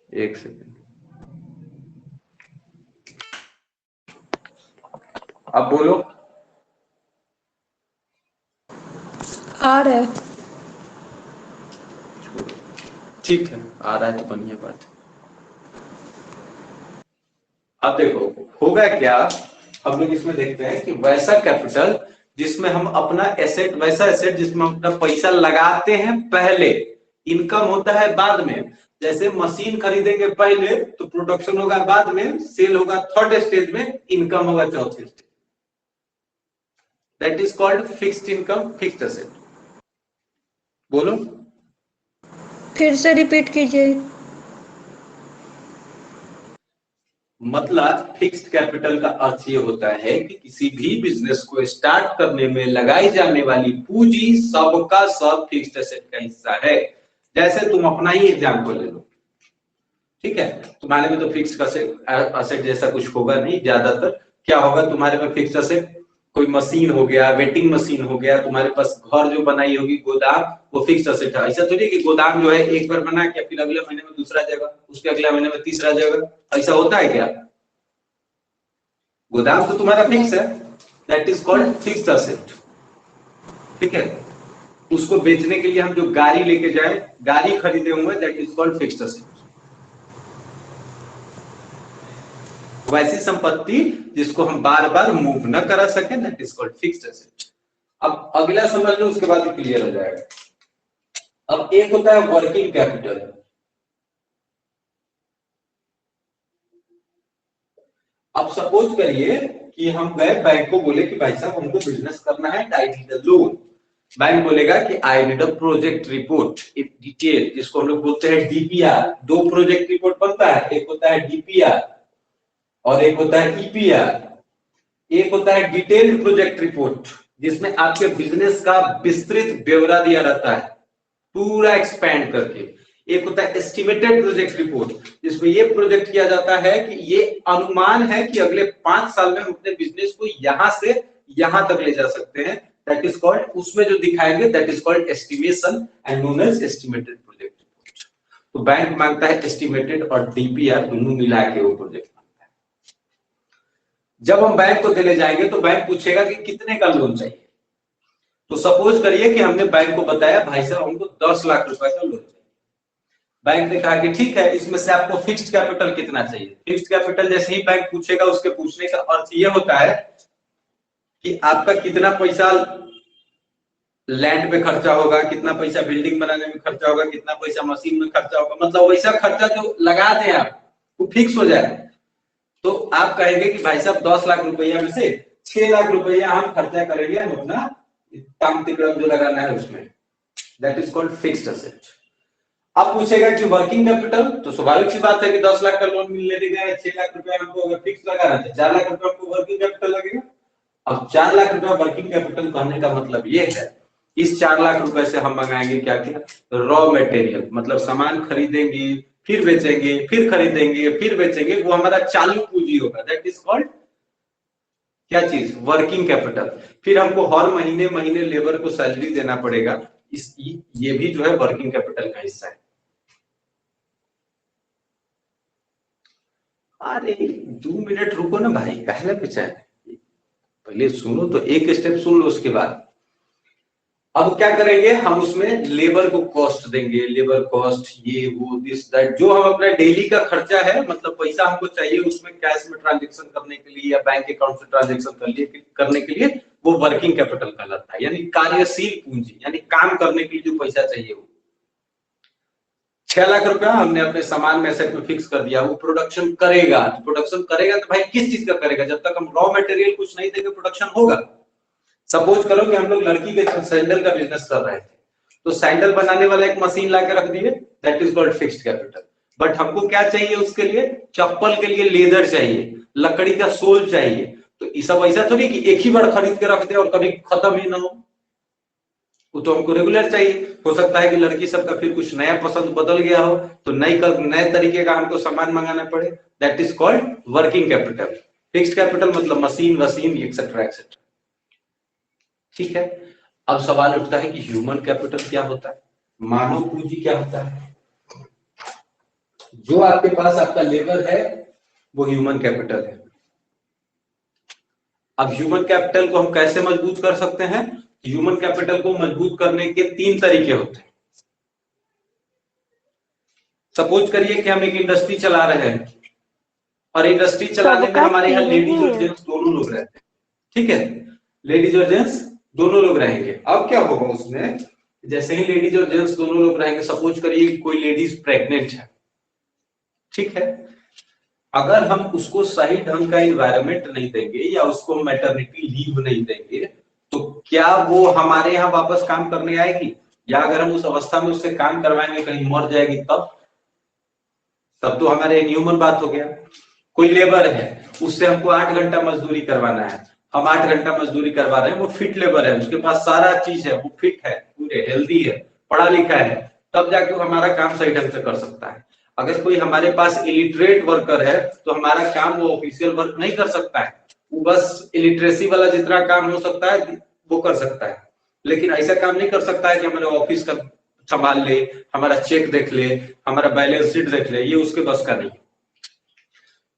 एक सेकंड, अब बोलो। आ रहा है। ठीक है, आ रहा है तो बढ़िया बात है। अब देखो होगा क्या, हम लोग इसमें देखते हैं कि वैसा कैपिटल जिसमें हम अपना एसेट, वैसा एसेट जिसमें हम अपना पैसा लगाते हैं पहले, इनकम होता है बाद में। जैसे मशीन खरीदेंगे पहले तो प्रोडक्शन होगा बाद में, सेल होगा थर्ड स्टेज में, इनकम होगा चौथे stage. That is called fixed income, fixed asset. बोलो, फिर से रिपीट कीजिए। मतलब फिक्स्ड कैपिटल का अर्थ ये होता है कि किसी भी बिजनेस को स्टार्ट करने में लगाई जाने वाली पूंजी सबका सब फिक्स्ड एसेट का हिस्सा है। जैसे तुम अपना ही एग्जांपल ले लो, ठीक है, तुम्हारे में तो फिक्स्ड एसेट जैसा कुछ होगा नहीं, ज्यादातर क्या होगा तुम्हारे में फिक्स्ड एसेट, कोई मशीन हो गया, वेटिंग मशीन हो गया, तुम्हारे पास घर जो बनाई होगी गोदाम, वो फिक्स्ड एसेट है। ऐसा थोड़ी कि गोदाम जो है एक बार बना के फिर अगले महीने में दूसरा जगह, उसके अगले महीने में तीसरा जगह, ऐसा होता है क्या? गोदाम तो तुम्हारा फिक्स है, that is called fixed asset. ठीक है, उसको बेचने के लिए हम जो गाड़ी लेके जाए, गाड़ी खरीदे हुए, that is called fixed asset. वैसी संपत्ति जिसको हम बार बार मूव न करा सके, that is called fixed asset. अब अगला समझ लो, उसके बाद क्लियर हो जाएगा। अब एक होता है वर्किंग कैपिटल। अब सपोज करिए कि हम गए बैंक को, बोले कि भाई साहब हमको बिजनेस करना है, I need a loan. Bank बोलेगा कि I need a project report in detail, जिसको हम लोग बोलते हैं डीपीआर। दो प्रोजेक्ट रिपोर्ट बनता है, एक होता है डीपीआर और एक होता है ईपीआर। एक होता है डिटेल्ड प्रोजेक्ट रिपोर्ट, जिसमें आपके बिजनेस का विस्तृत ब्यौरा दिया रहता है, पूरा एक्सपैंड करके। एक होता है एस्टिमेटेड प्रोजेक्ट रिपोर्ट, जिसमें ये प्रोजेक्ट किया जाता है कि ये अनुमान है कि अगले 5 साल में हम अपने बिजनेस को यहां से यहां तक ले जा सकते हैं, दैट इज कॉल्ड, उसमें जो दिखाएंगे that is called estimation and known as estimated project report. तो बैंक मांगता है एस्टिमेटेड और डीपीआर दोनों मिला के वो प्रोजेक्ट मांगता है। जब हम बैंक को देने जाएंगे तो बैंक पूछेगा कि कितने का लोन चाहिए। तो सपोज करिए कि हमने बैंक को बताया भाई साहब हमको 10 लाख रुपए का लोन चाहिए। बैंक ने कहा कि ठीक है, इसमें से आपको फिक्स्ड कैपिटल कितना चाहिए। फिक्स्ड कैपिटल जैसे ही बैंक पूछेगा, उसके पूछने का अर्थ ये होता है कि आपका कितना पैसा लैंड पे खर्चा होगा, कितना पैसा बिल्डिंग बनाने में खर्चा होगा, कितना पैसा मशीन में खर्चा होगा, मतलब वैसा खर्चा जो लगा दें आप, वो फिक्स हो जाए। तो आप कहेंगे कि भाई साहब 10 लाख रुपया में से 6 लाख रुपया हम खर्चा करेंगे, हम अपना काम तिकड़म जो लगाना है उसमें, that is called fixed asset. अब पूछेगा कि वर्किंग कैपिटल, तो स्वाभाविक सी बात है कि 10 लाख का लोन मिलने देगा, 6 लाख रुपया हमको अगर फिक्स लगाना है 4 लाख रुपया हमको वर्किंग कैपिटल लगेगा। अब 4 लाख रुपया वर्किंग कैपिटल कहने का मतलब ये है, इस 4 लाख रुपए से हम मंगाएंगे क्या क्या, रॉ मटेरियल, मतलब सामान खरीदेंगे, फिर बेचेंगे, फिर खरीदेंगे, फिर बेचेंगे, वो हमारा चालू पूंजी होगा, दैट इज कॉल्ड क्या चीज, वर्किंग कैपिटल। फिर हमको हर महीने महीने लेबर को सैलरी देना पड़ेगा, ये भी जो है वर्किंग कैपिटल का हिस्सा है। अरे 2 मिनट रुको ना भाई, पहले पहले सुनो तो, एक स्टेप सुन लो उसके बाद। अब क्या करेंगे हम, उसमें लेबर को कॉस्ट देंगे, लेबर कॉस्ट, ये वो दिस दैट, जो हम अपना डेली का खर्चा है, मतलब पैसा हमको चाहिए उसमें कैश में ट्रांजेक्शन करने के लिए या बैंक अकाउंट से ट्रांजेक्शन करने के लिए, वो वर्किंग कैपिटल कहलाता है, यानी कार्यशील पूंजी, यानी काम करने के लिए जो पैसा चाहिए वो। 6 लाख रुपया हमने अपने सामान में एसेट में फिक्स कर दिया, वो प्रोडक्शन करेगा, तो भाई किस चीज का करेगा, जब तक हम रॉ मटेरियल कुछ नहीं देंगे प्रोडक्शन होगा। सपोज करो कि हम लोग लड़की के सैंडल का बिजनेस कर रहे थे, तो सैंडल बनाने वाला एक मशीन लाके रख दिए, that is called fixed capital. But हमको क्या चाहिए उसके लिए, चप्पल के लिए लेदर चाहिए, लकड़ी का सोल चाहिए, तो ये सब ऐसा थोड़ी कि एक ही बार खरीद के रख दे और कभी खत्म ही ना हो, वो तो हमको रेगुलर चाहिए। हो सकता है कि लड़की सबका फिर कुछ नया पसंद बदल गया हो, तो नए तरीके का हमको सामान मंगाना पड़े, that is called working capital. Fixed capital मतलब मशीन वसीन एक्सेट्रा एक्सेट्रा, ठीक है। अब सवाल उठता है कि ह्यूमन कैपिटल क्या होता है, मानव पूंजी क्या होता है। जो आपके पास आपका लेबर है वो ह्यूमन कैपिटल है। अब ह्यूमन कैपिटल को हम कैसे मजबूत कर सकते हैं, ह्यूमन कैपिटल को मजबूत करने के 3 तरीके होते हैं। सपोज करिए कि हम एक इंडस्ट्री चला रहे हैं, और इंडस्ट्री चलाने में हमारे यहाँ लेडीज और जेंट्स दोनों लोग रहते हैं, ठीक है, लेडीज और जेंट्स दोनों लोग रहेंगे। अब क्या होगा उसमें, जैसे ही लेडीज और जेंट्स दोनों लोग रहेंगे, सपोज करिए कोई लेडीज प्रेग्नेंट है, ठीक है, अगर हम उसको सही ढंग का इन्वायरमेंट नहीं देंगे या उसको मैटरनिटी लीव नहीं देंगे, तो क्या वो हमारे यहाँ वापस काम करने आएगी, या अगर हम उस अवस्था में उससे काम करवाएंगे कहीं मर जाएगी तब तो हमारे ह्यूमन बात हो गया। कोई लेबर है, उससे हमको 8 घंटा मजदूरी करवाना है, हम 8 घंटा मजदूरी करवा रहे हैं, वो फिट लेबर है, उसके पास सारा चीज है, वो फिट है, पूरे हेल्दी है, पढ़ा लिखा है, तब जाके वो हमारा काम सही ढंग से कर सकता है। अगर कोई हमारे पास इलिटरेट वर्कर है, तो हमारा काम वो ऑफिशियल वर्क नहीं कर सकता है, वो बस इलिटरेसी वाला जितना काम हो सकता है वो कर सकता है, लेकिन ऐसा काम नहीं कर सकता है कि हमारे ऑफिस का संभाल ले, हमारा चेक देख ले, हमारा बैलेंस शीट देख ले, ये उसके बस का नहीं।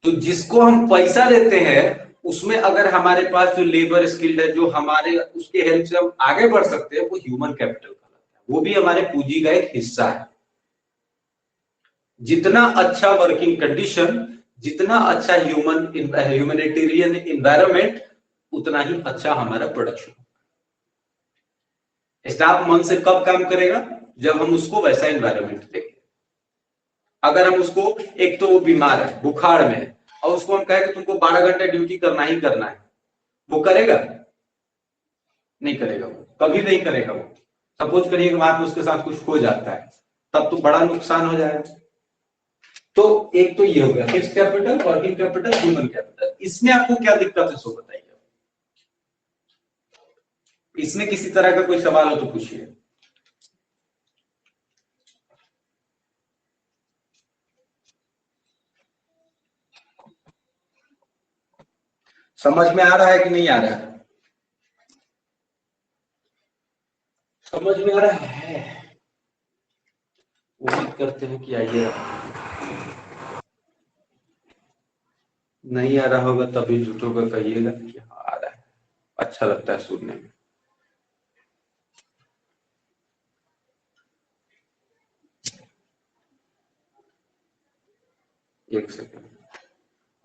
तो जिसको हम पैसा देते हैं, उसमें अगर हमारे पास जो लेबर स्किल्ड है, जो हमारे उसके हेल्प से हम आगे बढ़ सकते हैं, वो ह्यूमन कैपिटल कहलाता है, वो भी हमारे पूंजी का एक हिस्सा है। जितना अच्छा वर्किंग कंडीशन, जितना अच्छा ह्यूमैनिटेरियन इन्वायरमेंट, उतना ही अच्छा हमारा प्रोडक्शन। स्टाफ मन से कब काम करेगा, जब हम उसको वैसा इन्वायरमेंट देंगे। अगर हम उसको, एक तो वो बीमार है, बुखार में है, और उसको हम कहें कि तुमको 12 घंटे ड्यूटी करना ही करना है, वो करेगा नहीं करेगा, वो कभी नहीं करेगा। वो सपोज करिए कि वहां पे उसके साथ कुछ हो जाता है, तब तो बड़ा नुकसान हो जाएगा। तो एक तो ये हो गया fixed capital, working capital, human capital. इसमें आपको क्या दिक्कत है सो बताइए, इसमें किसी तरह का कोई सवाल हो तो पूछिए। समझ में आ रहा है कि नहीं आ रहा है, समझ में आ रहा है, उम्मीद करते हैं कि आइए। नहीं आ रहा होगा तभी झूठों का कहिएगा कि हाँ आ रहा है, अच्छा लगता है सुनने में। एक सेकंड,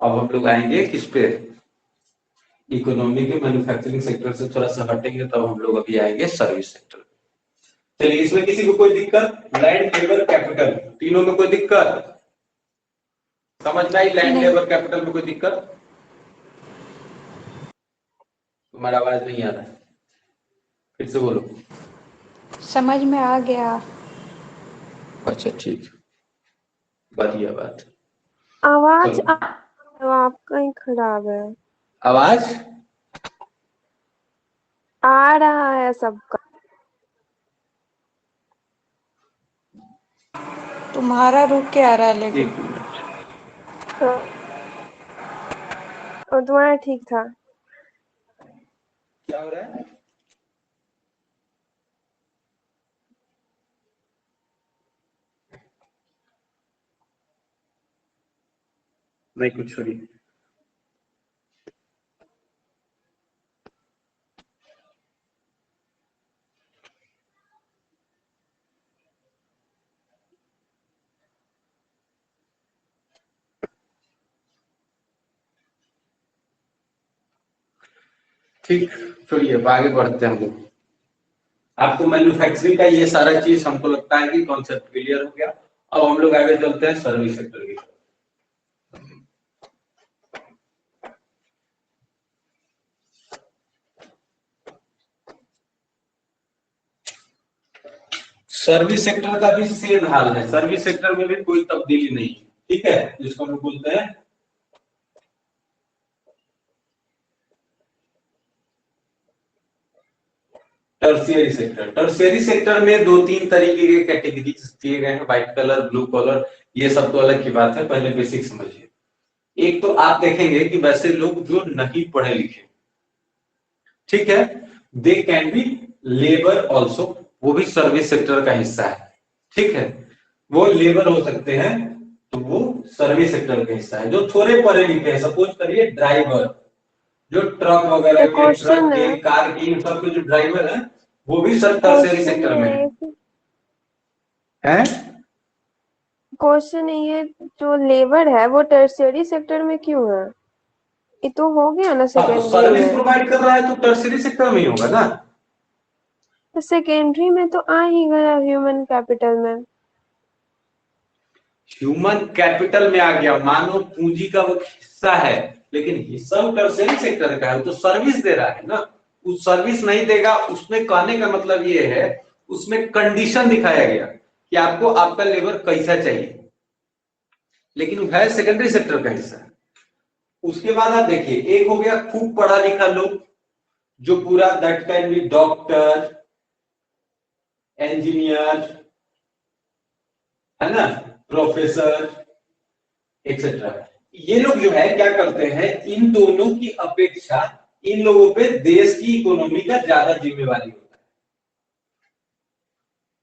अब हम लोग आएंगे किस पे, इकोनॉमी के मैन्युफैक्चरिंग सेक्टर से थोड़ा सा हटेंगे, तब हम लोग अभी आएंगे सर्विस सेक्टर। चलिए, इसमें किसी को कोई दिक्कत, लैंड लेबर कैपिटल तीनों में कोई दिक्कत, समझ में आई, लैंड लेबर कैपिटल में कोई दिक्कत, तुम्हारा आवाज नहीं आ रहा है, फिर से बोलो। समझ में आ गया। अच्छा ठीक, बढ़िया बात। आवाज चलो, आपका ही खराब है। आवाज आ रहा है सबका। तुम्हारा रुक के आ रहा है लेकिन। एक मिनट। हाँ, और तुम्हारा ठीक था। क्या हो रहा है? नहीं कुछ नहीं। ठीक, चलिए अब आगे बढ़ते हैं हम लोग। आपको मैन्युफैक्चरिंग का ये सारा चीज हमको लगता है कि कॉन्सेप्ट क्लियर हो गया। अब हम लोग आगे चलते हैं सर्विस सेक्टर की। सर्विस सेक्टर का भी सेम हाल है, सर्विस सेक्टर में भी कोई तब्दीली नहीं है, ठीक है, जिसको हम बोलते हैं टर्शियरी सेक्टर। टर्शियरी सेक्टर में दो तीन तरीके के कैटेगरीज दिए गए हैं, व्हाइट कलर, ब्लू कलर, ये सब तो अलग की बात है, पहले बेसिक समझिए। एक तो आप देखेंगे कि वैसे लोग जो नहीं पढ़े लिखे, ठीक है, they can be labour also, वो भी सर्विस सेक्टर का हिस्सा है, ठीक है, वो लेबर हो सकते हैं, तो वो सर्विस सेक्टर का हिस्सा है। जो थोड़े पढ़े लिखे हैं, सपोज करिए ड्राइवर, जो ट्रक वगैरह के, ट्रक क्वेश्चन के, है, कार के, इन सब के जो ड्राइवर है, वो भी सब टर्शियरी क्वेश्चन सेक्टर में है, है। क्वेश्चन ये जो लेबर है वो टर्शियरी सेक्टर में क्यों है? ये तो हो गया ना हाँ, तो सेकेंडरी सर्विस में। प्रोवाइड कर रहा है तो टर्शियरी सेक्टर में ही होगा ना। तो सेकेंडरी में तो आ ही गया ह्यूमन कैपिटल में। ह्यूमन कैपिटल में आ गया, मानव पूंजी का वो हिस्सा है, लेकिन हिस्सा टर्शियरी सेक्टर का है, तो सर्विस दे रहा है ना। उस सर्विस नहीं देगा, उसमें कहने का मतलब ये है, उसमें कंडीशन दिखाया गया कि आपको आपका लेबर कैसा चाहिए, लेकिन वो है सेकेंडरी सेक्टर का हिस्सा। उसके बाद आप देखिए, एक हो गया खूब पढ़ा लिखा लोग, जो पूरा that can be doctor, engineer, है ना, प्रोफेसर एक्सेट्रा। ये लोग जो है क्या करते हैं, इन दोनों की अपेक्षा इन लोगों पे देश की इकोनॉमी का ज्यादा जिम्मेवारी होता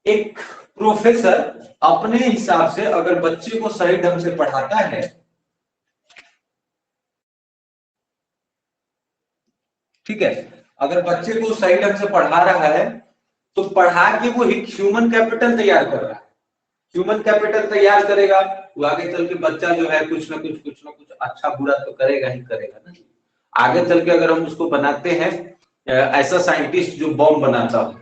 है। एक प्रोफेसर अपने हिसाब से अगर बच्चे को सही ढंग से पढ़ाता है, ठीक है, अगर बच्चे को सही ढंग से पढ़ा रहा है, तो पढ़ा के वो एक ह्यूमन कैपिटल तैयार कर रहा है। ह्यूमन कैपिटल तैयार करेगा, वो आगे चल के बच्चा जो है कुछ ना कुछ अच्छा बुरा तो करेगा ही करेगा ना। आगे चल के अगर हम उसको बनाते हैं ऐसा साइंटिस्ट जो बॉम्ब बनाता हो,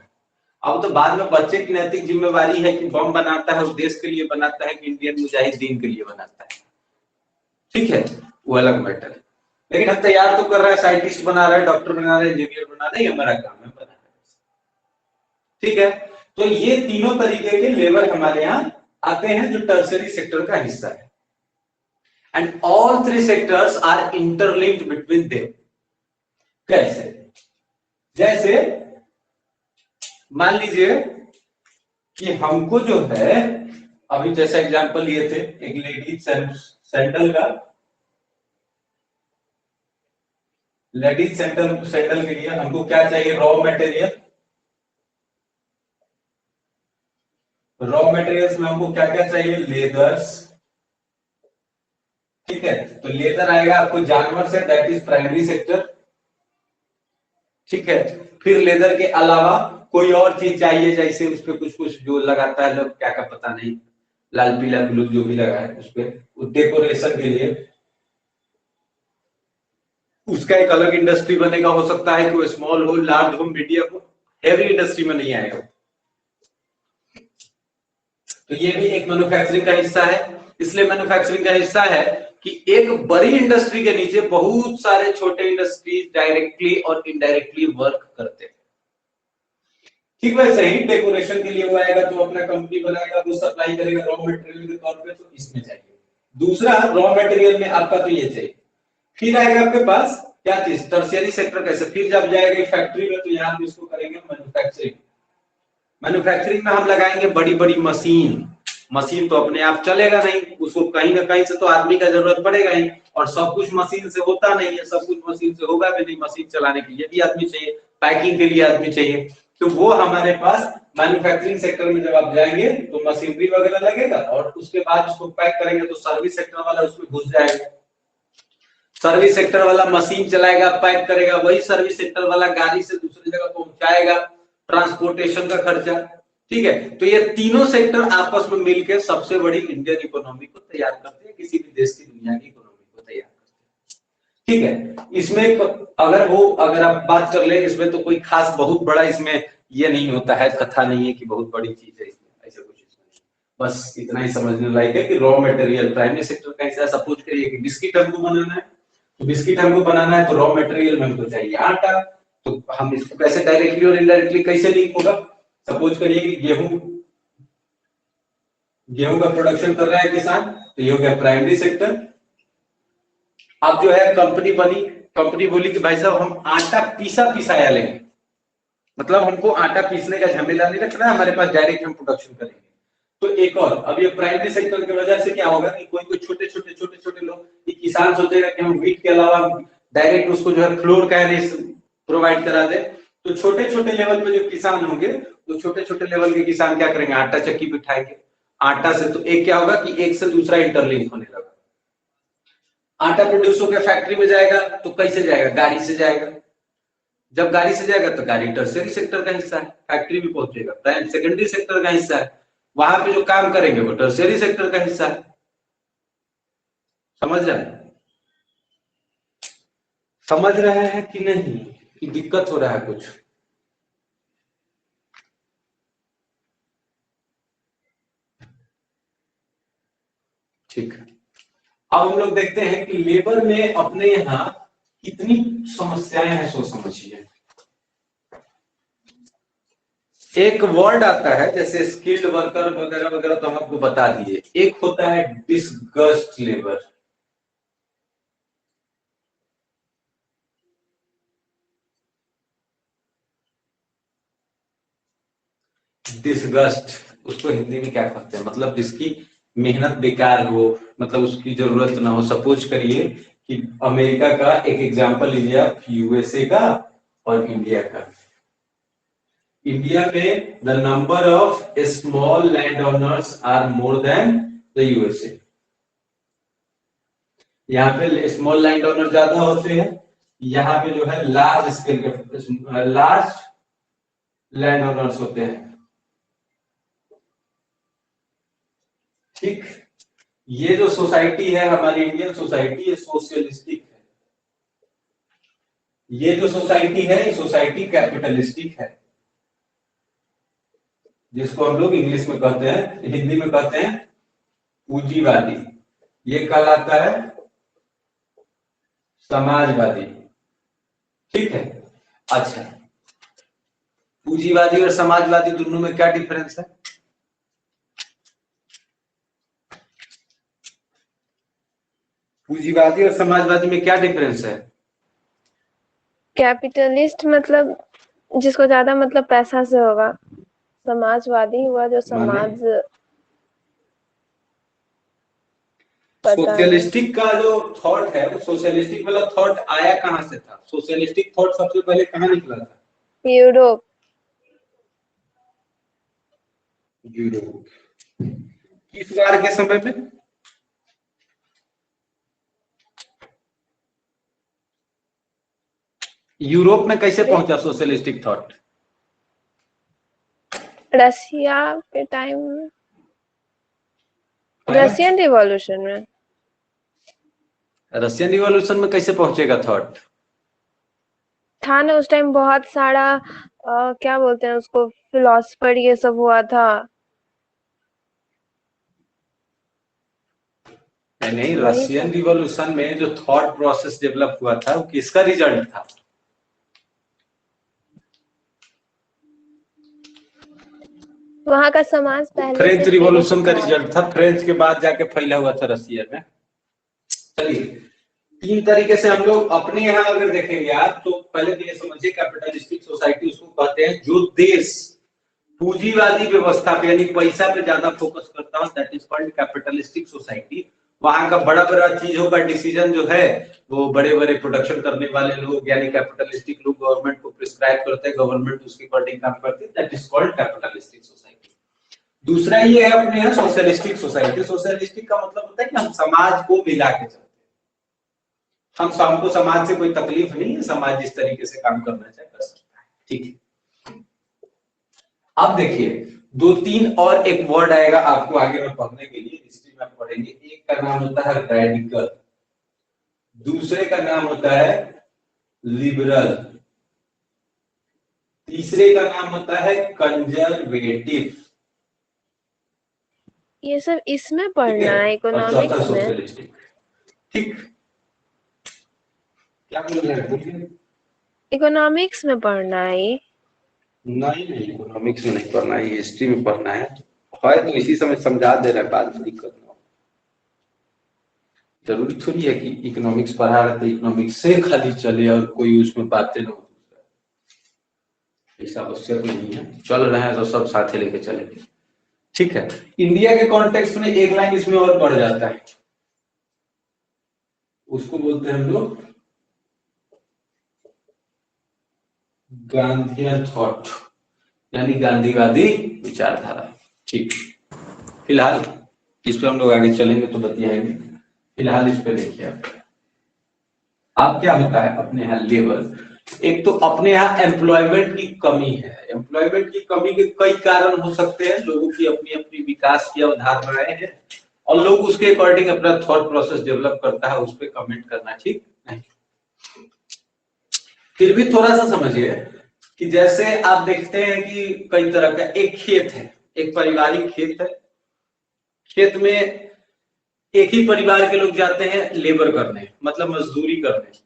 अब तो बाद में बच्चे की नैतिक जिम्मेवारी है कि बॉम्ब बनाता है उस देश के लिए बनाता है कि इंडियन मुजाहिदीन के लिए बनाता है, ठीक है, वो अलग मैटर है। लेकिन हम तैयार तो कर रहे हैं, साइंटिस्ट बना रहे हैं, डॉक्टर बना रहे हैं, इंजीनियर बना रहे हैं, हमारा काम है बनाना, ठीक है। तो ये तीनों तरीके के लेबर हमारे यहाँ आते हैं जो टर्शियरी सेक्टर का हिस्सा है, and all three sectors are interlinked between them. कैसे? जैसे मान लीजिए कि हमको जो है, अभी जैसा एग्जांपल लिए थे एक लेडीज सैंडल का, लेडीज सैंडल के लिए हमको क्या चाहिए, रॉ मटेरियल। रॉ मटेरियल्स में हमको क्या क्या चाहिए, लेदर्स, ठीक है, तो लेदर आएगा आपको जानवर से, दैट इज प्राइमरी सेक्टर, ठीक है। फिर लेदर के अलावा कोई और चीज चाहिए, जैसे उस पर कुछ कुछ जो लगाता है लोग, क्या का पता नहीं, लाल पीला ब्लू जो भी लगा है उस पर डेकोरेशन के लिए, उसका एक अलग इंडस्ट्री बनेगा। हो सकता है कि वो स्मॉल हो, लार्ज हो, मीडियम हो, हेवी इंडस्ट्री में नहीं आएगा। तो ये भी एक मैन्युफैक्चरिंग का हिस्सा है। इसलिए मैन्युफैक्चरिंग का हिस्सा है कि एक बड़ी इंडस्ट्री के नीचे बहुत सारे छोटे इंडस्ट्रीज डायरेक्टली और इनडायरेक्टली वर्क करते हैं, ठीक वैसे ही डेकोरेशन के लिए वो आएगा तो अपना कंपनी बनाएगा, वो सप्लाई करेगा रॉ मटेरियल के तौर पे, तो इसमें चाहिए। दूसरा रॉ मटेरियल में आपका तो ये चाहिए। फिर आएगा आपके पास क्या चीज, टर्शियरी सेक्टर कैसे, फिर जब जाएगा फैक्ट्री में तो यहाँ पे इसको करेंगे मैन्युफैक्चरिंग। मैन्युफैक्चरिंग में हम लगाएंगे बड़ी बड़ी मशीन। मशीन तो अपने आप चलेगा नहीं, उसको कहीं ना कहीं से तो आदमी का जरूरत पड़ेगा ही, और सब कुछ मशीन से होता नहीं है, सब कुछ मशीन से होगा भी नहीं। मशीन चलाने के लिए भी आदमी चाहिए, पैकिंग के लिए आदमी चाहिए, तो वो हमारे पास मैन्युफैक्चरिंग सेक्टर में जब आप जाएंगे तो मशीनरी वगैरह लगेगा, और उसके बाद उसको पैक करेंगे तो सर्विस सेक्टर वाला उसमें घुस जाएगा। सर्विस सेक्टर वाला मशीन चलाएगा, पैक करेगा, वही सर्विस सेक्टर वाला गाड़ी से दूसरी जगह पहुंचाएगा, ट्रांसपोर्टेशन का खर्चा। ठीक है, तो ये तीनों सेक्टर आपस में मिलकर सबसे बड़ी इंडियन इकोनॉमी को तैयार करते हैं, किसी भी देश की दुनिया की इकोनॉमी को तैयार करते हैं। ठीक है, इसमें अगर आप बात कर ले, इसमें तो कोई खास बहुत बड़ा इसमें ये नहीं होता है, कथा नहीं है कि बहुत बड़ी चीज है इसमें, ऐसा कुछ इसमें बस इतना ही समझने लायक है कि रॉ मटेरियल प्राइमरी सेक्टर का ऐसा। सपोज करिए कि बिस्किट हमको बनाना है, तो बिस्किट हमको बनाना है तो रॉ मटेरियल में हमको चाहिए आटा, तो हम इसको कैसे डायरेक्टली और इनडायरेक्टली कैसे लिंक होगा। सपोज करिए कि गेहूं का प्रोडक्शन कर रहा है किसान, तो ये हो गया प्राइमरी सेक्टर। अब जो है कंपनी बनी, कंपनी बोली कि भाई साहब हम आटा पिसाया लेंगे, मतलब हमको आटा पीसने का झमेला नहीं रखना, हमारे पास डायरेक्ट हम प्रोडक्शन करेंगे। तो एक और, अब ये प्राइमरी सेक्टर की वजह से क्या होगा कि कोई छोटे छोटे लोग, किसान सोचेगा कि हम व्हीट के अलावा डायरेक्ट उसको जो है फ्लोर का प्रोवाइड करा दे, तो छोटे छोटे लेवल पे जो किसान होंगे, तो छोटे छोटे लेवल के किसान क्या करेंगे, आटा चक्की बिठाएंगे। आटा से तो एक क्या होगा कि एक से दूसरा इंटरलिंक होने लगा। आटा प्रोड्यूस होकर फैक्ट्री में जाएगा तो कैसे जाएगा, गाड़ी से जाएगा। जब गाड़ी से जाएगा तो गाड़ी टर्शियरी सेक्टर का हिस्सा है, फैक्ट्री भी पहुंचेगा, प्राइमरी सेकेंडरी सेक्टर का हिस्सा है, वहां पे जो काम करेंगे वो टर्शियरी सेक्टर का हिस्सा है। समझ रहे हैं कि नहीं, कि दिक्कत हो रहा है कुछ। ठीक है, अब हम लोग देखते हैं कि लेबर में अपने यहाँ कितनी समस्याएं हैं, सो समझिए। एक वर्ड आता है जैसे स्किल्ड वर्कर वगैरह वगैरह, तो हम आपको बता दिए। एक होता है डिसगस्ट लेबर। डिसगस्ट, उसको हिंदी में क्या कहते हैं, मतलब जिसकी मेहनत बेकार हो, मतलब उसकी जरूरत ना हो। सपोज करिए कि अमेरिका का एक एग्जांपल लीजिए आप, यूएसए का और इंडिया का। इंडिया में the number of small land owners are more than the USA. यहाँ पे स्मॉल लैंड ओनर ज्यादा होते हैं, यहाँ पे जो है लार्ज स्केल के लार्ज लैंड ओनर्स होते हैं। ठीक, ये जो सोसाइटी है हमारी इंडियन सोसाइटी, ये सोशलिस्टिक है। ये जो सोसाइटी है, ये सोसाइटी कैपिटलिस्टिक है, जिसको हम लोग इंग्लिश में कहते हैं, हिंदी में कहते हैं पूंजीवादी। ये कहलाता है समाजवादी। ठीक है, अच्छा, पूंजीवादी और समाजवादी दोनों में क्या डिफरेंस है? पूंजीवादी और समाजवादी में क्या डिफरेंस है? कैपिटलिस्ट मतलब जिसको ज्यादा मतलब पैसा से होगा, समाजवादी हुआ जो समाज। सोशलिस्टिक का जो थॉट है, वो सोशलिस्टिक वाला थॉट आया कहां से था? सोशलिस्टिक थॉट सबसे पहले कहां निकला था? यूरोप। यूरोप। किस बार के समय में? यूरोप में कैसे पहुंचा सोशलिस्टिक थॉट? रशिया के टाइम, रशियन रिवॉल्यूशन में। रशियन रिवॉल्यूशन में कैसे पहुंचेगा थॉट? था ना उस टाइम बहुत सारा क्या बोलते हैं उसको, फिलोसफर ये सब हुआ था। नहीं, रशियन रिवॉल्यूशन में जो थॉट प्रोसेस डेवलप हुआ था, वो किसका रिजल्ट था? वहाँ का समाज पहले फ्रेंच से रिवॉल्यूशन का था। रिजल्ट था, फ्रेंच के बाद जाके फैला हुआ था रसिया में। चलिए, तीन तरीके से हम लोग अपने यहाँ अगर देखेंगे आप, तो पहले तो ये समझिए कैपिटलिस्टिक सोसाइटी उसको कहते हैं जो देश पूंजीवादी व्यवस्था पे यानी पैसा पे ज्यादा फोकस करता है, that is called capitalistic society. वहां का बड़ा बड़ा चीजों का डिसीजन जो है वो बड़े बड़े प्रोडक्शन करने वाले लोग यानी कैपिटलिस्टिक लोग गवर्नमेंट को प्रिस्क्राइब करते हैं, गवर्नमेंट उसके अकॉर्डिंग काम करती है, that is called capitalistic society. दूसरा ये है अपने यहाँ सोशलिस्टिक सोसाइटी। सोशलिस्टिक का मतलब होता है कि हम समाज को मिला के चलते हैं, हमको समाज से कोई तकलीफ नहीं है, समाज जिस तरीके से काम करना चाहे कर सकता है, ठीक है। अब देखिए दो तीन और एक वर्ड आएगा आपको आगे में पढ़ने के लिए, हिस्ट्री में पढ़ेंगे। एक का नाम होता है रेडिकल, दूसरे का नाम होता है लिबरल, तीसरे का नाम होता है कंजर्वेटिव। ये सब इसमें पढ़ना है, इकोनॉमिक्स में। सोशलिस्टिक, ठीक। क्या बोल रहे हैं, बोलिए। इकोनॉमिक्स में पढ़ना है ये। नहीं इकोनॉमिक्स में नहीं पढ़ना है, हिस्ट्री में पढ़ना है तो इसी समय समझा दे रहा है, बात नहीं करना। जरूरी थोड़ी है कि इकोनॉमिक्स पढ़ा रहे तो इकोनॉमिक्स से खाली चले और कोई उसमें बातें ना हो, ऐसा आवश्यक नहीं है। चल रहे हैं तो सब साथे लेके चलेंगे, ठीक है। इंडिया के कॉन्टेक्स्ट में एक लाइन इसमें और बढ़ जाता है, उसको बोलते हैं हम लोग गांधीयन थॉट यानी गांधीवादी विचारधारा, ठीक। फिलहाल इस पे हम लोग आगे चलेंगे तो बताएंगे, फिलहाल इस पे देखिए आप क्या होता है अपने यहाँ लेबर। एक तो अपने यहाँ एम्प्लॉयमेंट की कमी है, एम्प्लॉयमेंट की कमी के कई कारण हो सकते हैं, लोगों की अपनी अपनी विकास की अवधारणाएं हैं और लोग उसके अकॉर्डिंग अपना थॉट प्रोसेस डेवलप करता है, उस पर कमेंट करना ठीक नहीं। फिर भी थोड़ा सा समझिए कि जैसे आप देखते हैं कि कई तरह का एक खेत है, एक पारिवारिक खेत है, खेत में एक ही परिवार के लोग जाते हैं लेबर करने, मतलब मजदूरी करने,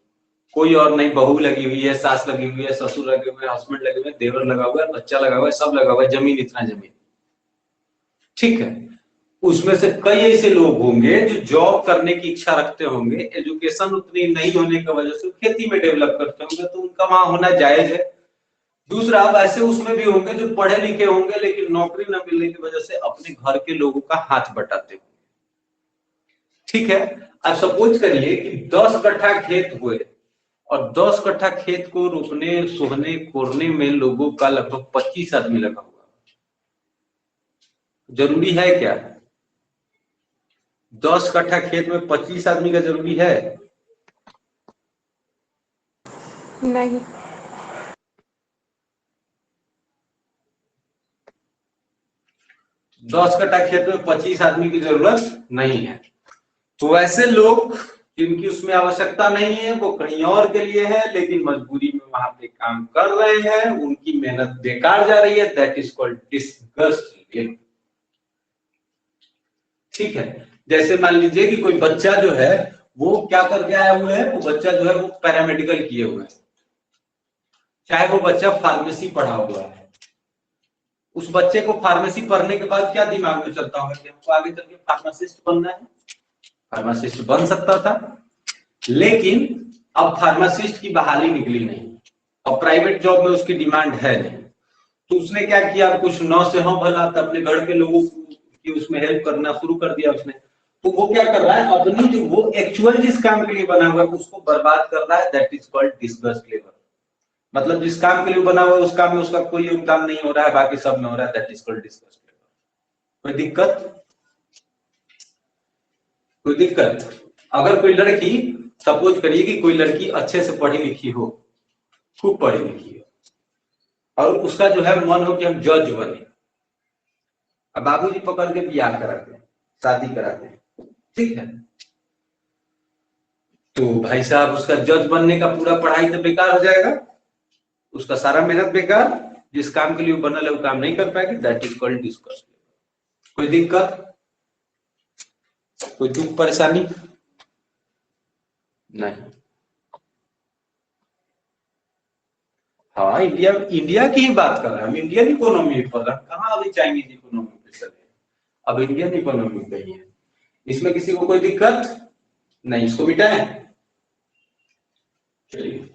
कोई और नहीं, बहू लगी हुई है, सास लगी हुई है, ससुर लगे हुए हैं, हस्बैंड लगे हुए हैं, देवर लगा हुआ है, बच्चा लगा हुआ है, सब लगा हुआ है, जमीन इतना जमीन, ठीक है। उसमें से कई ऐसे लोग होंगे जो जॉब करने की इच्छा रखते होंगे, एजुकेशन उतनी नहीं होने की वजह से खेती में डेवलप करते होंगे, तो उनका वहां होना जायज है। दूसरा वैसे उसमें भी होंगे जो पढ़े लिखे होंगे लेकिन नौकरी न मिलने की वजह से अपने घर के लोगों का हाथ बटाते होंगे, ठीक है। अब सपोज करिए कि 10 कट्ठा खेत हुए और 10 कट्ठा खेत को रोपने सोहने कोरने में लोगों का लगभग 25 आदमी लगा हुआ, जरूरी है क्या? 10 कट्ठा खेत में 25 आदमी का जरूरी है? नहीं। 10 कट्ठा खेत में 25 आदमी की जरूरत नहीं है। तो ऐसे लोग जिनकी उसमें आवश्यकता नहीं है वो कहीं और के लिए है, लेकिन मजबूरी में वहां पे काम कर रहे हैं, उनकी मेहनत बेकार जा रही है, that is called disgust labour, ठीक है। जैसे मान लीजिए कि कोई बच्चा जो है वो क्या करके आया हुआ है, वो बच्चा जो है वो पैरामेडिकल किए हुए है, चाहे वो बच्चा फार्मेसी पढ़ा हुआ है, उस बच्चे को फार्मेसी पढ़ने के बाद क्या दिमाग में चलता होगा कि हमको आगे चल के फार्मासिस्ट बनना है, फार्मासिस्ट बन सकता था, लेकिन अब फार्मासिस्ट की बहाली निकली नहीं और प्राइवेट जॉब में उसकी डिमांड है नहीं, तो उसने क्या किया, कुछ 9 से हाँ भला अपने घर के लोगों की उसमें हेल्प करना शुरू कर दिया उसने। तो वो क्या कर रहा है, अपनी जो वो एक्चुअल जिस काम के लिए बना हुआ है उसको बर्बाद कर रहा है, that is called disgust labour. मतलब जिस काम के लिए बना हुआ है उस काम में उसका कोई योगदान नहीं हो रहा है, बाकी सब में हो रहा है, that is called disgust labour. कोई दिक्कत? कोई दिक्कत? अगर कोई लड़की, सपोज करिए कि कोई लड़की अच्छे से पढ़ी लिखी हो, खूब पढ़ी लिखी हो और उसका जो है मन हो कि हम जज बने, अब बाबूजी पकड़ के ब्याह कराते हैं, शादी कराते हैं, ठीक है, तो भाई साहब उसका जज बनने का पूरा पढ़ाई तो बेकार हो जाएगा, उसका सारा मेहनत बेकार, जिस काम के लिए वो बनल है वो काम नहीं कर पाएगी, दैट इज कॉल्ड डिसगस्ट। कोई दिक्कत? कोई दुख परेशानी? नहीं। हाँ, इंडिया इंडिया की ही बात कर रहे हैं हम, इंडियन इकोनॉमी पर, कहाँ अभी चाइनीज इकोनॉमी पे चले, अब इंडियन इकोनॉमी पे ही है। इसमें किसी को कोई दिक्कत नहीं, इसको मिटाएं। चलिए,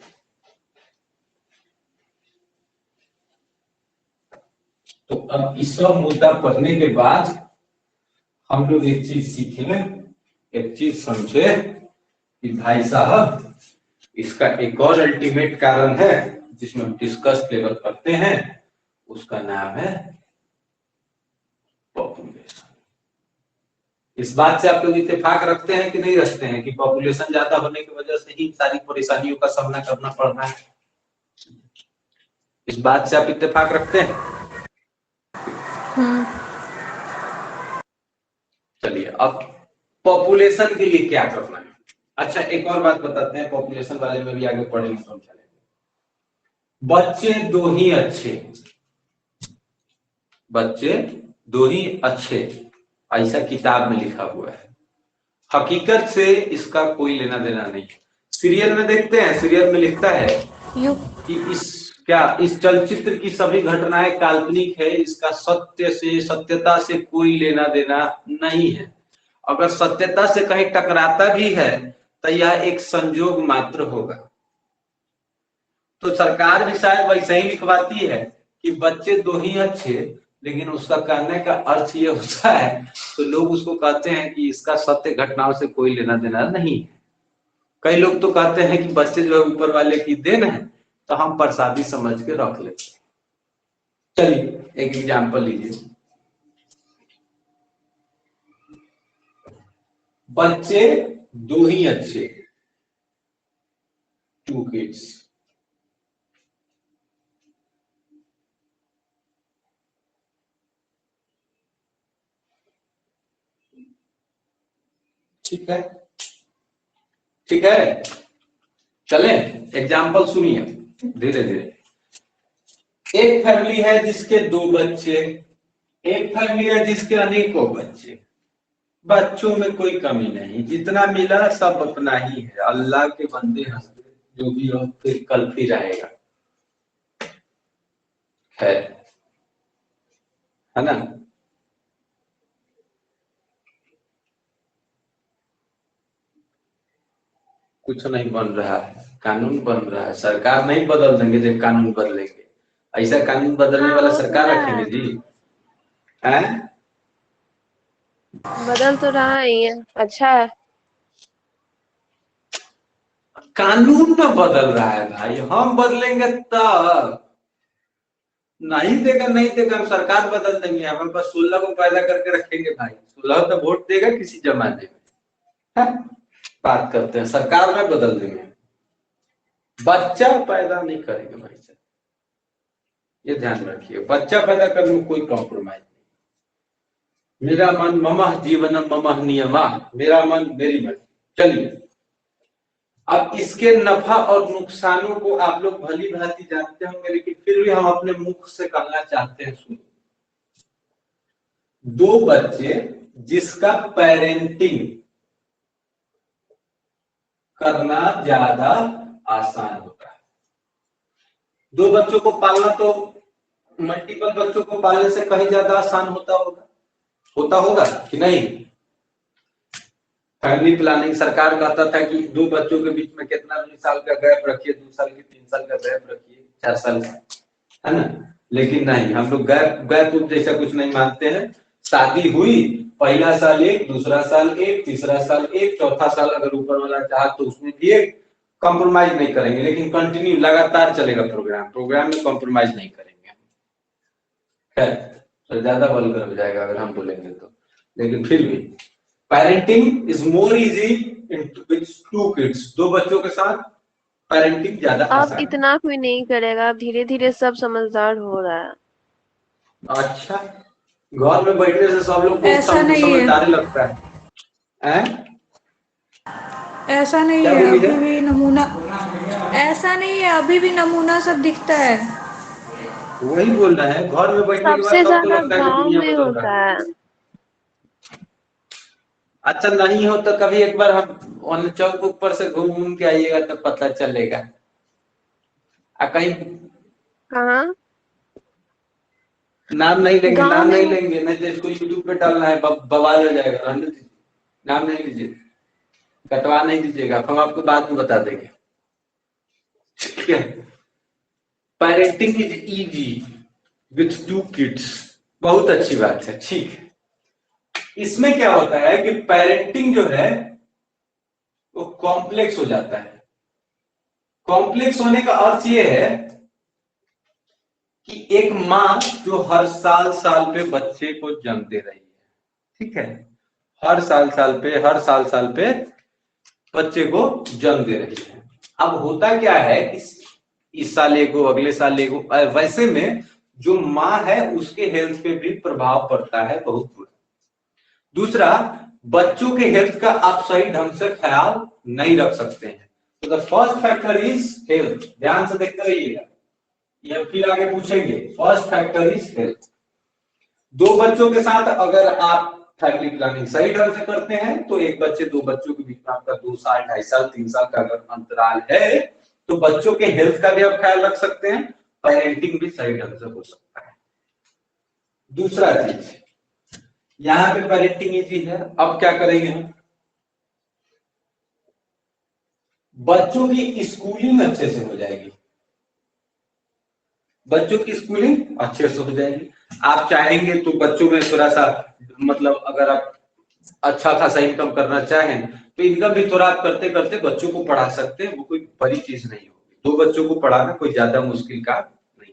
तो अब इस सब मुद्दा पढ़ने के बाद हम लोग एक चीज सीखे, एक चीज समझे कि भाई साहब इसका एक और अल्टीमेट कारण है जिसमें हम डिस्कस लेवल करते हैं, उसका नाम है पॉपुलेशन। इस बात से आप लोग इत्तेफाक रखते हैं कि नहीं रखते हैं कि पॉपुलेशन ज्यादा होने की वजह से ही सारी परेशानियों का सामना करना पड़ रहा है? इस बात से आप इत्तेफाक रखते हैं? चलिए, अब पॉपुलेशन के लिए क्या करना है। अच्छा, एक और बात बताते हैं, पॉपुलेशन वाले में भी आगे पढ़ेंगे तो हम चलेंगे। बच्चे दो ही अच्छे, बच्चे दो ही अच्छे, ऐसा किताब में लिखा हुआ है। हकीकत से इसका कोई लेना देना नहीं। सीरियल में देखते हैं, सीरियल में लिखता है कि इस चलचित्र की सभी घटनाएं काल्पनिक है, इसका सत्यता से कोई लेना देना नहीं है। अगर सत्यता से कहीं टकराता भी है तो यह एक संजोग मात्र होगा। तो सरकार भी शायद वैसे ही लिखवाती है कि बच्चे दो ही अच्छे, लेकिन उसका कहने का अर्थ ये होता है, तो लोग उसको कहते हैं कि इसका सत्य घटनाओं से कोई लेना देना नहीं है। कई लोग तो कहते हैं कि बच्चे जो है ऊपर वाले की देन है, तो हम प्रसादी समझ के रख लेते हैं। चलिए एक एग्जाम्पल लीजिए। बच्चे दो ही अच्छे, 2 kids। ठीक है, ठीक है, चले एग्जाम्पल सुनिए धीरे धीरे। एक फैमिली है जिसके 2 बच्चे, एक फैमिली है जिसके अनेकों बच्चे। बच्चों में कोई कमी नहीं, जितना मिला सब अपना ही है। अल्लाह के बंदे हंसते, जो भी हो फिर कल फिर आएगा, है ना। कुछ नहीं बन रहा है, कानून बन रहा है। सरकार नहीं बदल देंगे जब कानून बदलेंगे, ऐसा कानून बदलने वाला सरकार रखेंगे जी? हैं? बदल तो रहा ही है, अच्छा है। कानून तो बदल रहा है भाई, हम बदलेंगे तब। नहीं देगा, नहीं देगा, हम सरकार बदल देंगे। हमारे पास 16 को पैदा करके रखेंगे भाई, 16 तो वोट देगा किसी जमाने में। बात करते हैं, सरकार में बदल देंगे, बच्चा पैदा नहीं करेंगे भाई साहब, ये ध्यान रखिए। बच्चा पैदा करने में कोई कॉम्प्रोमाइज नहीं। मेरा मन ममः जीवनम ममः नियमः, मेरा मन मेरी मर्जी। चलिए, अब इसके नफा और नुकसानों को आप लोग भली भांति जानते होंगे, लेकिन फिर भी हम अपने मुख से कहना चाहते हैं, सुनो। 2 बच्चे जिसका पेरेंटिंग करना ज्यादा आसान होता है। 2 बच्चों को पालना तो मल्टीपल बच्चों को पालने से कहीं ज्यादा आसान होता होगा कि नहीं? फैमिली प्लानिंग, सरकार कहता था कि 2 बच्चों के बीच में कितना 2 साल का गैप रखिए, 2 साल की 3 साल का गैप रखिए, 4 साल का, है ना। लेकिन नहीं, हम लोग गैप जैसा कुछ नहीं मानते हैं। शादी हुई, पहला साल 1, दूसरा साल 1, तीसरा साल 1, चौथा साल अगर ऊपर वाला चाहा तो उसमें भी 1। कॉम्प्रोमाइज नहीं करेंगे, लेकिन कंटिन्यू लगातार चलेगा प्रोग्राम में कॉम्प्रोमाइज नहीं करेंगे। खैर, तो ज्यादा वल्गर हो जाएगा अगर हम बोलेंगे तो, लेकिन फिर भी parenting is more easy with 2 kids। 2 बच्चों के साथ पेरेंटिंग ज्यादा अब आसान है। इतना कोई नहीं करेगा, धीरे धीरे सब समझदार हो रहा है। अच्छा, घर में बैठने से सब लोग को ऐसा नहीं है। समझदारी लगता है, हैं? ऐसा नहीं क्या है, बोली अभी है? भी नमूना, ऐसा नहीं है, अभी भी नमूना सब दिखता है। वही बोल रहा है, घर में बैठने के बाद सबसे सबको ज्यादा लगता है कि गांव दुनिया में बदल होता रहा है। है। अच्छा, नहीं हो तो कभी एक बार हम चौक ऊपर से घूम के आइएगा तो पता चलेगा। कहीं कहाँ? नाम नहीं लेंगे, गाँव नाम में नहीं हूँ। लेंगे, नहीं तो इसको यूट्यूब पे डालना है, बवाल हो जाएगा। रहने दीजिए, नाम नहीं लीजिए, कटवा नहीं दीजिएगा, हम आपको बाद में बता देंगे। ठीक है। Parenting is easy with 2 kids, बहुत अच्छी बात है। ठीक है, इसमें क्या होता है कि पेरेंटिंग जो है वो कॉम्प्लेक्स हो जाता है। कॉम्प्लेक्स होने का अर्थ ये है कि एक माँ जो हर साल साल पे बच्चे को जन्म दे रही है, ठीक है, हर साल साल पे बच्चे को जन्म दे रही है। अब होता क्या है कि इस साल एगो, अगले साल एगो, वैसे में जो माँ है उसके हेल्थ पे भी प्रभाव पड़ता है बहुत बुरा। दूसरा, बच्चों के हेल्थ का आप सही ढंग से ख्याल नहीं रख सकते हैं। तो the first factor is health. ध्यान से देखते रहिएगा, ये फिर आगे पूछेंगे। First factor is health. 2 बच्चों के साथ अगर आप फैमिली प्लानिंग सही ढंग से करते हैं तो एक बच्चे 2 बच्चों के बीच में आपका 2 साल, 2.5 साल, 3 साल का अगर अंतराल है तो बच्चों के हेल्थ का भी आप ख्याल रख सकते हैं, पेरेंटिंग भी सही ढंग से हो सकता है। दूसरा चीज, यहां पे पेरेंटिंग इजी है। अब क्या करेंगे हम, बच्चों की स्कूलिंग अच्छे से हो जाएगी। बच्चों की स्कूलिंग अच्छे से हो जाएगी। आप चाहेंगे तो बच्चों में थोड़ा सा, मतलब अगर आप अच्छा खासा इनकम करना चाहें तो इनकम भी थोड़ा आप करते करते बच्चों को पढ़ा सकते हैं, वो कोई बड़ी चीज नहीं होगी। 2 बच्चों को पढ़ाना कोई ज्यादा मुश्किल काम नहीं।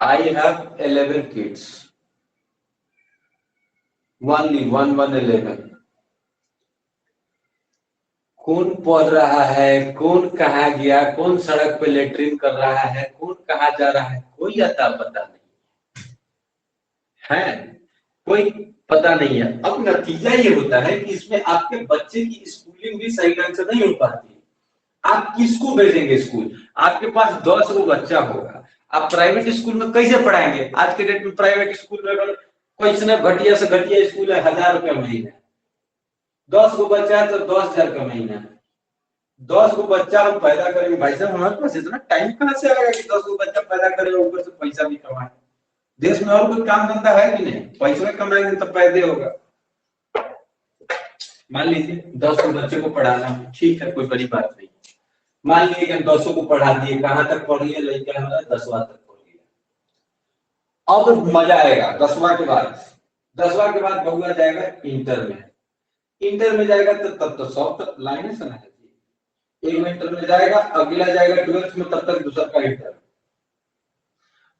आई हैव 11 kids, 11 कौन पढ़ रहा है, कौन कहाँ गया, कौन सड़क पे लेटरिन कर रहा है, कौन कहाँ जा रहा है, कोई अता पता नहीं है, कोई पता नहीं है। अब नतीजा ये होता है कि इसमें आपके बच्चे की स्कूलिंग भी सही ढंग से नहीं हो पाती। आप किसको भेजेंगे स्कूल? आपके पास 10 गो बच्चा होगा, आप प्राइवेट स्कूल में कैसे पढ़ाएंगे? आज के डेट में प्राइवेट स्कूल में अगर कोई घटिया से घटिया स्कूल है, 1000 रुपया महीना, 10 गो बच्चा है तो 10,000 का महीना। 10 गो बच्चा हम पैदा करेंगे, भाई साहब हमारे पास इतना टाइम कहाँ से आएगा कि 10 गो बच्चा पैदा करेगा, ऊपर से पैसा भी कमाए? देश में और कोई काम धंधा है कि नहीं? पैसा कमाएंगे तब पैदे होगा। मान लीजिए 10 गो बच्चे को पढ़ाना, ठीक है, कोई बड़ी बात नहीं। मान लीजिए कि 10 को पढ़ा दिए, कहां तक पढ़ लिए? लड़का हमारा 10वां तक पढ़ लिया। अब मजा आएगा 10वां के बाद। 10वां के बाद बउआ जाएगा इंटर में। इंटर में जाएगा तो तब तो सब लाइन से ना, एक इंटर में जाएगा, अगला जाएगा 12th में, तब तक दूसरा का इंटर।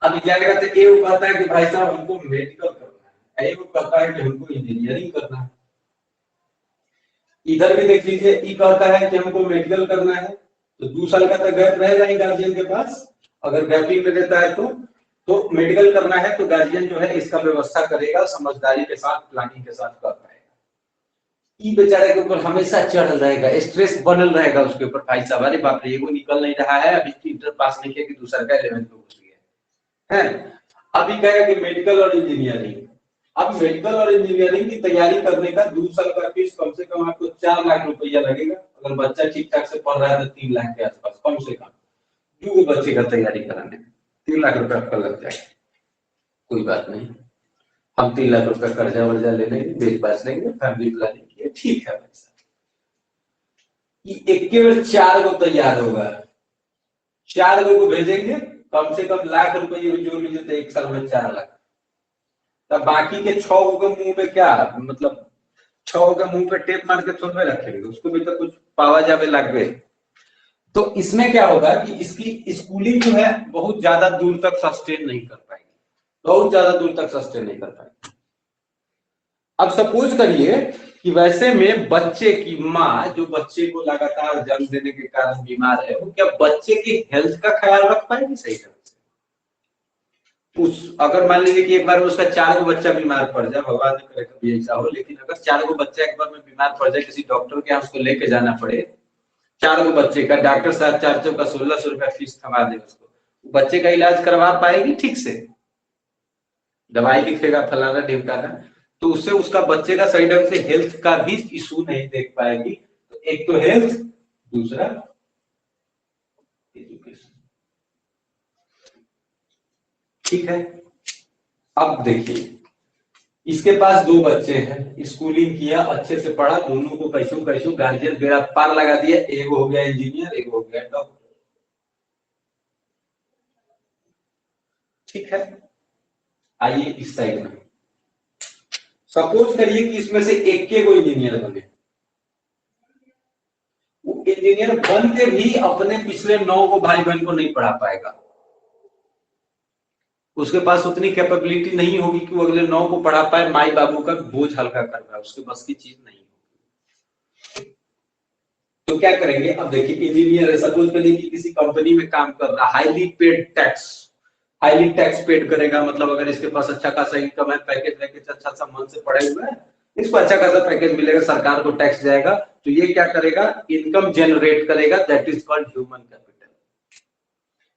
अब जाएगा तो एक कहता है कि भाई साहब हमको मेडिकल करना है, एक कहता है कि हमको इंजीनियरिंग करना है। इधर भी देख लीजिए, ये कहता है कि हमको मेडिकल करना है, तो 2 साल का तो गैप रहेगा ही गार्जियन के पास। अगर गैपिंग में रहता है तो मेडिकल करना है तो गार्जियन जो है इसका व्यवस्था करेगा, समझदारी के साथ, प्लानिंग के साथ कर पाएगा। ई बेचारे के ऊपर हमेशा चढ़ रहेगा, स्ट्रेस बनल रहेगा उसके ऊपर, भाई साहब अरे बाप रे, एगो निकल नहीं रहा है, अभी इंटर पास नहीं किया कि दूसरा का 11th में घुस गया है। अभी कहेगा कि मेडिकल और इंजीनियरिंग। अब मेडिकल और इंजीनियरिंग की तैयारी करने का 2 साल का फीस कम से कम आपको 4 लाख रुपया लगेगा। अगर बच्चा ठीक ठाक से पढ़ रहा है तो 3 लाख के आसपास कम से कम 2 बच्चे का तैयारी कराने में 3 लाख रुपया आपका लग जाएगा। कोई बात नहीं, हम 3 लाख रुपया कर्जा वर्जा ले लेंगे, बेच बाच लेंगे, फैमिली प्लानिंग किए, ठीक है भाई साहब। एक के बार 4 गो तैयार होगा, 4 गो को भेजेंगे, कम से कम लाख रुपये जोड़ लीजिए तो 1 साल में 4 लाख। तब बाकी के 6 गो के मुंह में क्या, मतलब 6 के मुंह पे टेप मार के थोड़े रखेंगे, उसको भी तो कुछ पावा जावे लागवे। तो इसमें क्या होगा कि इसकी स्कूलिंग जो है बहुत ज्यादा दूर तक सस्टेन नहीं कर पाएगी, बहुत ज्यादा दूर तक सस्टेन नहीं कर पाएगी। अब सपोज करिए कि वैसे में बच्चे की माँ जो बच्चे को लगातार जन्म देने के कारण बीमार है, वो क्या बच्चे की हेल्थ का ख्याल रख पाएगी सही ढंग से? अगर मान लीजिए कि एक बार में उसका 4 गो बच्चा बीमार पड़ जाए, भगवान ने करे कभी ऐसा हो, लेकिन अगर 4 गो बच्चा एक बार में बीमार पड़ जाए, किसी डॉक्टर के यहाँ उसको लेके जाना पड़े, 4 गो बच्चे का, डॉक्टर साहब 4 का 1600 रुपया फीस थमा दे उसको, बच्चे का इलाज करवा पाएगी ठीक से? दवाई लिखेगा फलाना ढिमकाना, तो उससे उसका बच्चे का सही ढंग से हेल्थ का भी इशू नहीं देख पाएगी। तो एक तो हेल्थ, दूसरा एजुकेशन। ठीक है, अब देखिए इसके पास दो बच्चे हैं, स्कूलिंग किया, अच्छे से पढ़ा, दोनों को कैसो कैसो गार्जियन बेड़ा पार लगा दिया, एक हो गया इंजीनियर, एक हो गया डॉक्टर। ठीक है, आइए इस साइड में सपोज करिए कि इसमें से एक के को इंजीनियर बने। वो इंजीनियर बन के भी अपने पिछले 9 को भाई बहन को नहीं पढ़ा पाएगा, उसके पास उतनी कैपेबिलिटी नहीं होगी कि वो अगले 9 को पढ़ा पाए, माई बाबू का बोझ हल्का कर पाए, उसके बस की चीज नहीं होगी। तो क्या करेंगे, अब देखिए इंजीनियर है, सपोज करिए कि किसी कंपनी में काम कर रहा, हाईली टैक्स पेड करेगा, मतलब अगर इसके पास अच्छा खासा इनकम है, पैकेज वैकेज अच्छा सा, मन से पढ़े हुए हैं, इसको अच्छा खासा पैकेज मिलेगा, सरकार को टैक्स जाएगा, तो ये क्या करेगा, इनकम जनरेट करेगा, that is called human capital.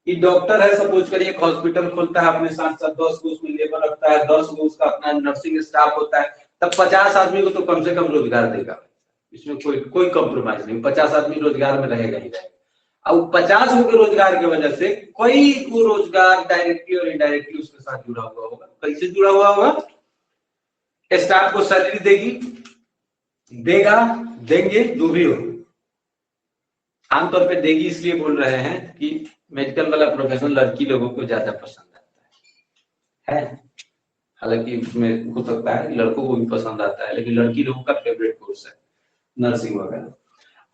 ये डॉक्टर है, सपोज करिए एक हॉस्पिटल खोलता है, अपने साथ साथ 10 को उसमें लेबर रखता है, 10 को उसका अपना नर्सिंग स्टाफ होता है, तब 50 आदमी को तो कम से कम रोजगार देगा, इसमें कोई कॉम्प्रोमाइज नहीं, 50 आदमी रोजगार में रहेगा ही रहेगा। अब 50 के रोजगार की वजह से कोई को रोजगार डायरेक्टली और इनडायरेक्टली उसके साथ जुड़ा हुआ होगा। कैसे जुड़ा हुआ होगा, स्टाफ को सैलरी देंगे जो भी हो, आमतौर पे देगी इसलिए बोल रहे हैं कि मेडिकल वाला प्रोफेशन लड़की लोगों को ज्यादा पसंद आता है, हालांकि उसमें हो सकता है लड़कों को भी पसंद आता है, लेकिन लड़की लोगों का फेवरेट कोर्स है नर्सिंग वगैरह।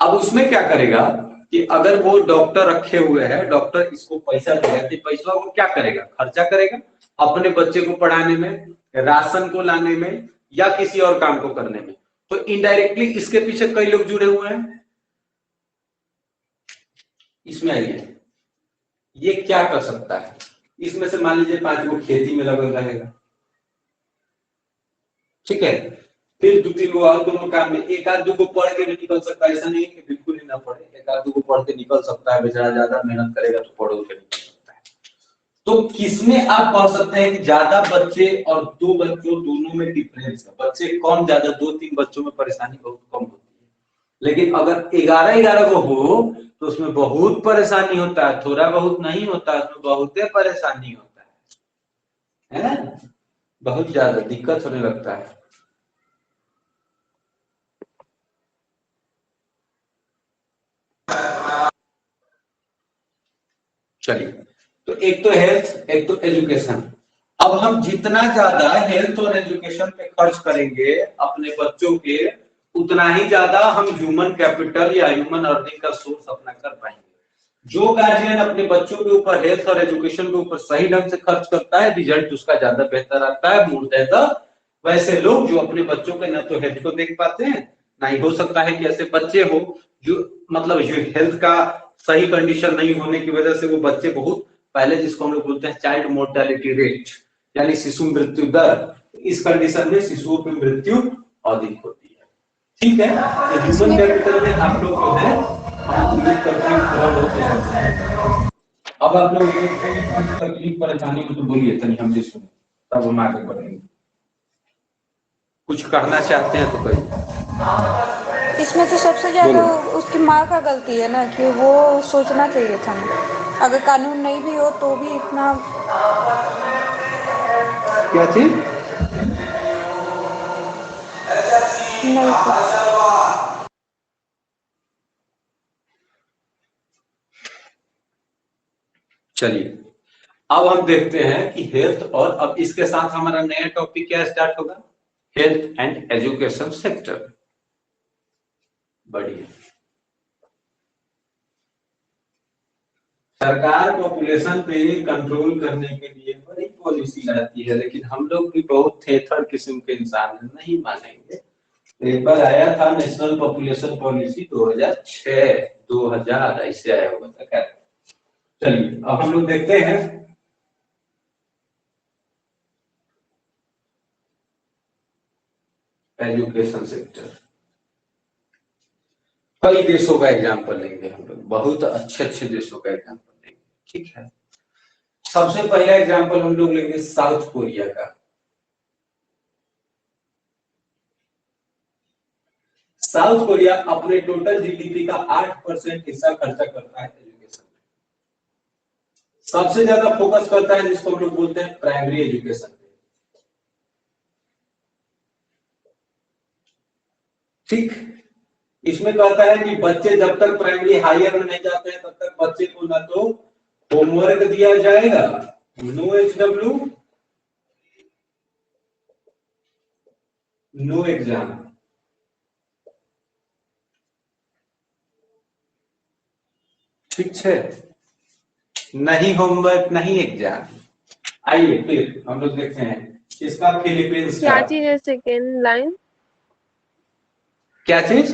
अब उसमें क्या करेगा कि अगर वो डॉक्टर रखे हुए हैं, डॉक्टर इसको पैसा देगा, तो पैसा वो क्या करेगा, खर्चा करेगा अपने बच्चे को पढ़ाने में, राशन को लाने में, या किसी और काम को करने में। तो इनडायरेक्टली इसके पीछे कई लोग जुड़े हुए हैं। इसमें आइए, ये क्या कर सकता है, इसमें से मान लीजिए 5 को खेती में लगल रहेगा, ठीक है, फिर 2-3 को और दोनों काम में, एक आध दो को पढ़ के भी निकल सकता है, ऐसा नहीं है कि बिल्कुल ही ना पढ़े, एक आध दो को पढ़ के निकल सकता है, बेचारा ज्यादा मेहनत करेगा तो पढ़ के निकल सकता है। तो किसमें आप पढ़ सकते हैं कि ज्यादा बच्चे और 2 बच्चों दोनों में डिफरेंस है, बच्चे कम ज्यादा 2-3 बच्चों में परेशानी बहुत कम होती है, लेकिन अगर 11 को हो तो उसमें बहुत परेशानी होता है, थोड़ा बहुत नहीं होता है, उसमें बहुत परेशानी होता है, बहुत ज्यादा दिक्कत होने लगता है। चलिए, तो एक तो हेल्थ, एक तो एजुकेशन। अब हम जितना ज्यादा हेल्थ और एजुकेशन पे खर्च करेंगे अपने बच्चों के, उतना ही ज्यादा हम ह्यूमन कैपिटल या ह्यूमन अर्निंग का सोर्स अपना कर पाएंगे। जो गार्जियन अपने बच्चों के ऊपर हेल्थ और एजुकेशन के ऊपर सही ढंग से खर्च करता है, रिजल्ट उसका ज्यादा बेहतर आता है। मूलतः वैसे लोग जो अपने बच्चों के ना तो हेल्थ को देख पाते हैं, ना ही हो सकता है कि ऐसे बच्चे हो जो मतलब हेल्थ का सही कंडीशन नहीं होने की वजह से वो बच्चे बहुत पहले, जिसको हम लोग बोलते हैं चाइल्ड मोर्टेलिटी रेट, यानी शिशु मृत्यु दर, इस कंडीशन में शिशुओं की मृत्यु अधिक होती है। ठीक है, तो ह्यूमन कैपिटल में आप लोग जो है अब आप लोग तकलीफ परेशानी को तो बोलिए तनी, हम भी सुने, तब हम आगे बढ़ेंगे। कुछ कहना चाहते हैं तो कहिए। इसमें तो सबसे ज्यादा उसकी माँ का गलती है ना, कि वो सोचना चाहिए था, अगर कानून नहीं भी हो तो भी इतना क्या चीज नहीं कुछ। चलिए, अब हम देखते हैं कि हेल्थ, और अब इसके साथ हमारा नया टॉपिक क्या स्टार्ट होगा, हेल्थ एंड एजुकेशन सेक्टर। बढ़िया, सरकार पॉपुलेशन पे कंट्रोल करने के लिए बड़ी पॉलिसी लाती है, लेकिन हम लोग भी बहुत थेथर किस्म के इंसान हैं, नहीं मानेंगे। एक बार आया था नेशनल पॉपुलेशन पॉलिसी 2006 2000 ऐसे आया हुआ था। क्या, चलिए अब हम लोग देखते हैं एजुकेशन सेक्टर। कई देशों का एग्जाम्पल लेंगे हम लोग, बहुत अच्छे अच्छे देशों का एग्जाम्पल लेंगे। ठीक है, सबसे पहला एग्जाम्पल हम लोग लेंगे साउथ कोरिया का। साउथ कोरिया अपने टोटल जीडीपी का 8% हिस्सा खर्चा करता है एजुकेशन में। सबसे ज्यादा फोकस करता है जिसको हम लोग बोलते हैं प्राइमरी एजुकेशन। ठीक, इसमें कहता है कि बच्चे जब तक प्राइमरी हायर में नहीं जाते हैं तब तक बच्चे को ना तो होमवर्क दिया जाएगा, नो HW, नो एग्जाम। ठीक है, नहीं होमवर्क नहीं एग्जाम। आइए फिर हम लोग देखते हैं इसका फिलीपींस क्या का। चीज है सेकेंड लाइन? क्या चीज,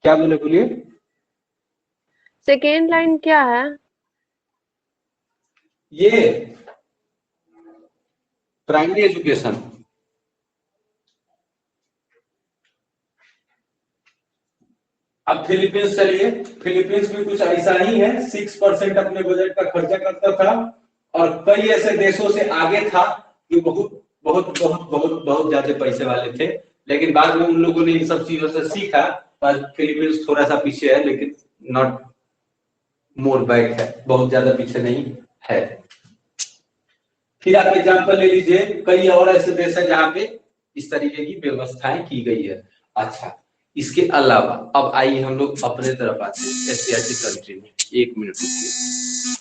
क्या बोले, बोलिए। सेकेंड लाइन क्या है? ये प्राइमरी एजुकेशन। अब फिलीपींस चलिए, फिलीपींस भी कुछ ऐसा ही है, 6% अपने बजट का खर्चा करता था और कई ऐसे देशों से आगे था कि बहुत बहुत बहुत बहुत बहुत ज्यादा पैसे वाले थे, लेकिन बाद में उन लोगों ने इन सब चीजों से सीखा। पर फिलीपींस थोड़ा सा पीछे है, लेकिन नॉट मोर बैक है, बहुत ज्यादा पीछे नहीं है। फिर आप एग्जाम्पल ले लीजिए, कई और ऐसे देश है जहाँ पे इस तरीके की व्यवस्थाएं की गई है। अच्छा, इसके अलावा अब आइए हम लोग अपने तरफ आते हैं एशियाटिक कंट्री में। एक मिनट रुकिए।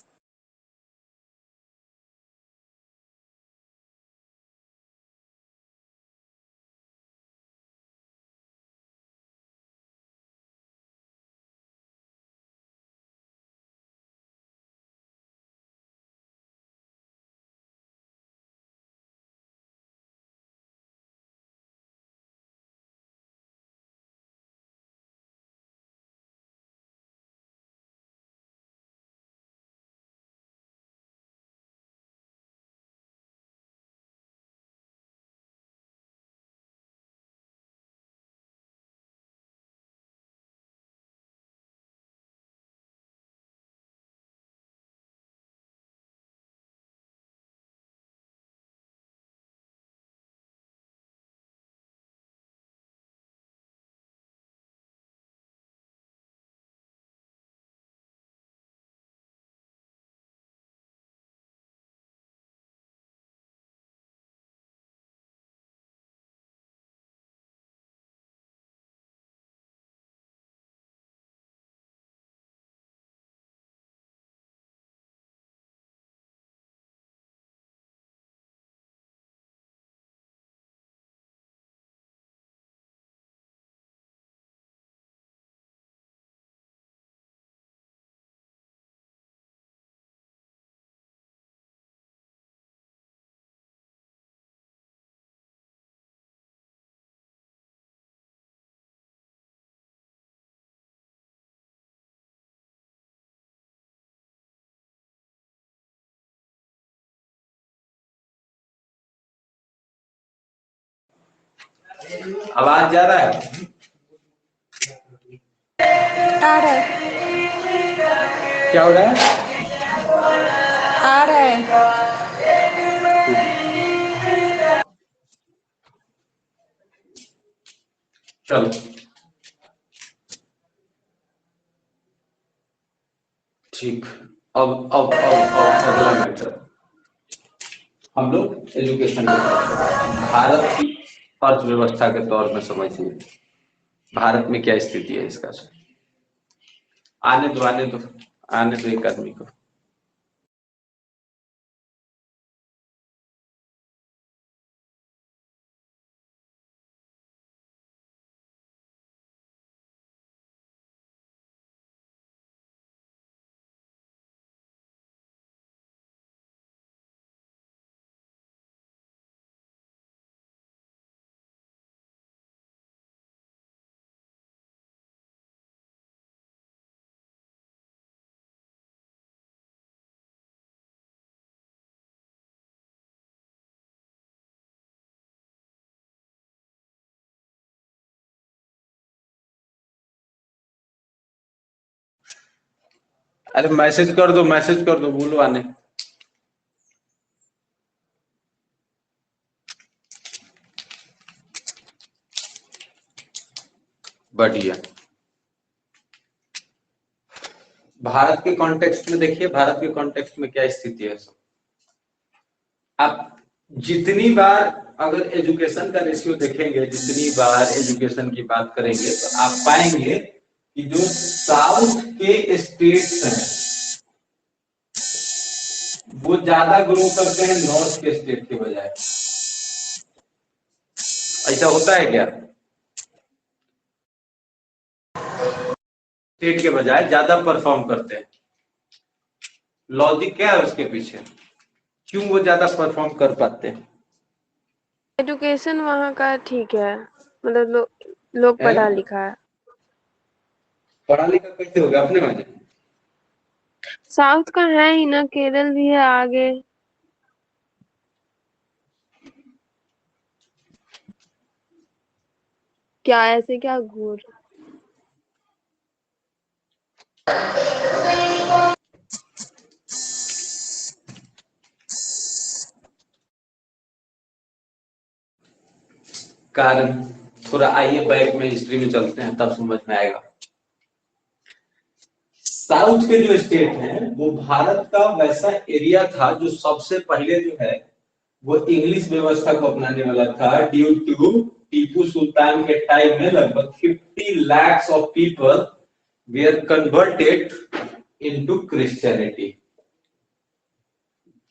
आवाज जा रहा है? आ रहा है, क्या हो रहा है? आ रहा है। चलो, ठीक। अब अगला मैटर हम लोग एजुकेशन के भारत की अर्थव्यवस्था के तौर में समझिए, भारत में क्या स्थिति है इसका। आने दो एक आदमी को। अरे मैसेज कर दो, बोलो आने। बढ़िया। भारत के कॉन्टेक्स्ट में देखिए, भारत के कॉन्टेक्स्ट में क्या स्थिति है। आप जितनी बार अगर एजुकेशन का रेशियो देखेंगे, जितनी बार एजुकेशन की बात करेंगे, तो आप पाएंगे कि जो साउथ के स्टेट्स हैं वो ज्यादा ग्रो करते हैं नॉर्थ के स्टेट के बजाय। ऐसा होता है क्या? स्टेट के बजाय ज्यादा परफॉर्म करते हैं। लॉजिक क्या है उसके पीछे, क्यों वो ज्यादा परफॉर्म कर पाते हैं? एजुकेशन वहाँ का ठीक है, मतलब लोग पढ़ा लिखा है। पढ़ा लिखा कैसे होगा अपने वजह? साउथ का है ही ना, केरल भी है आगे। क्या ऐसे क्या घूर? कारण थोड़ा आइए बैक में हिस्ट्री में चलते हैं, तब समझ में आएगा। साउथ के जो स्टेट हैं वो भारत का वैसा एरिया था जो सबसे पहले जो है वो इंग्लिश व्यवस्था को अपनाने वाला था। ड्यू टू टीपू सुल्तान के टाइम में लगभग 50 lakhs of people were converted into Christianity.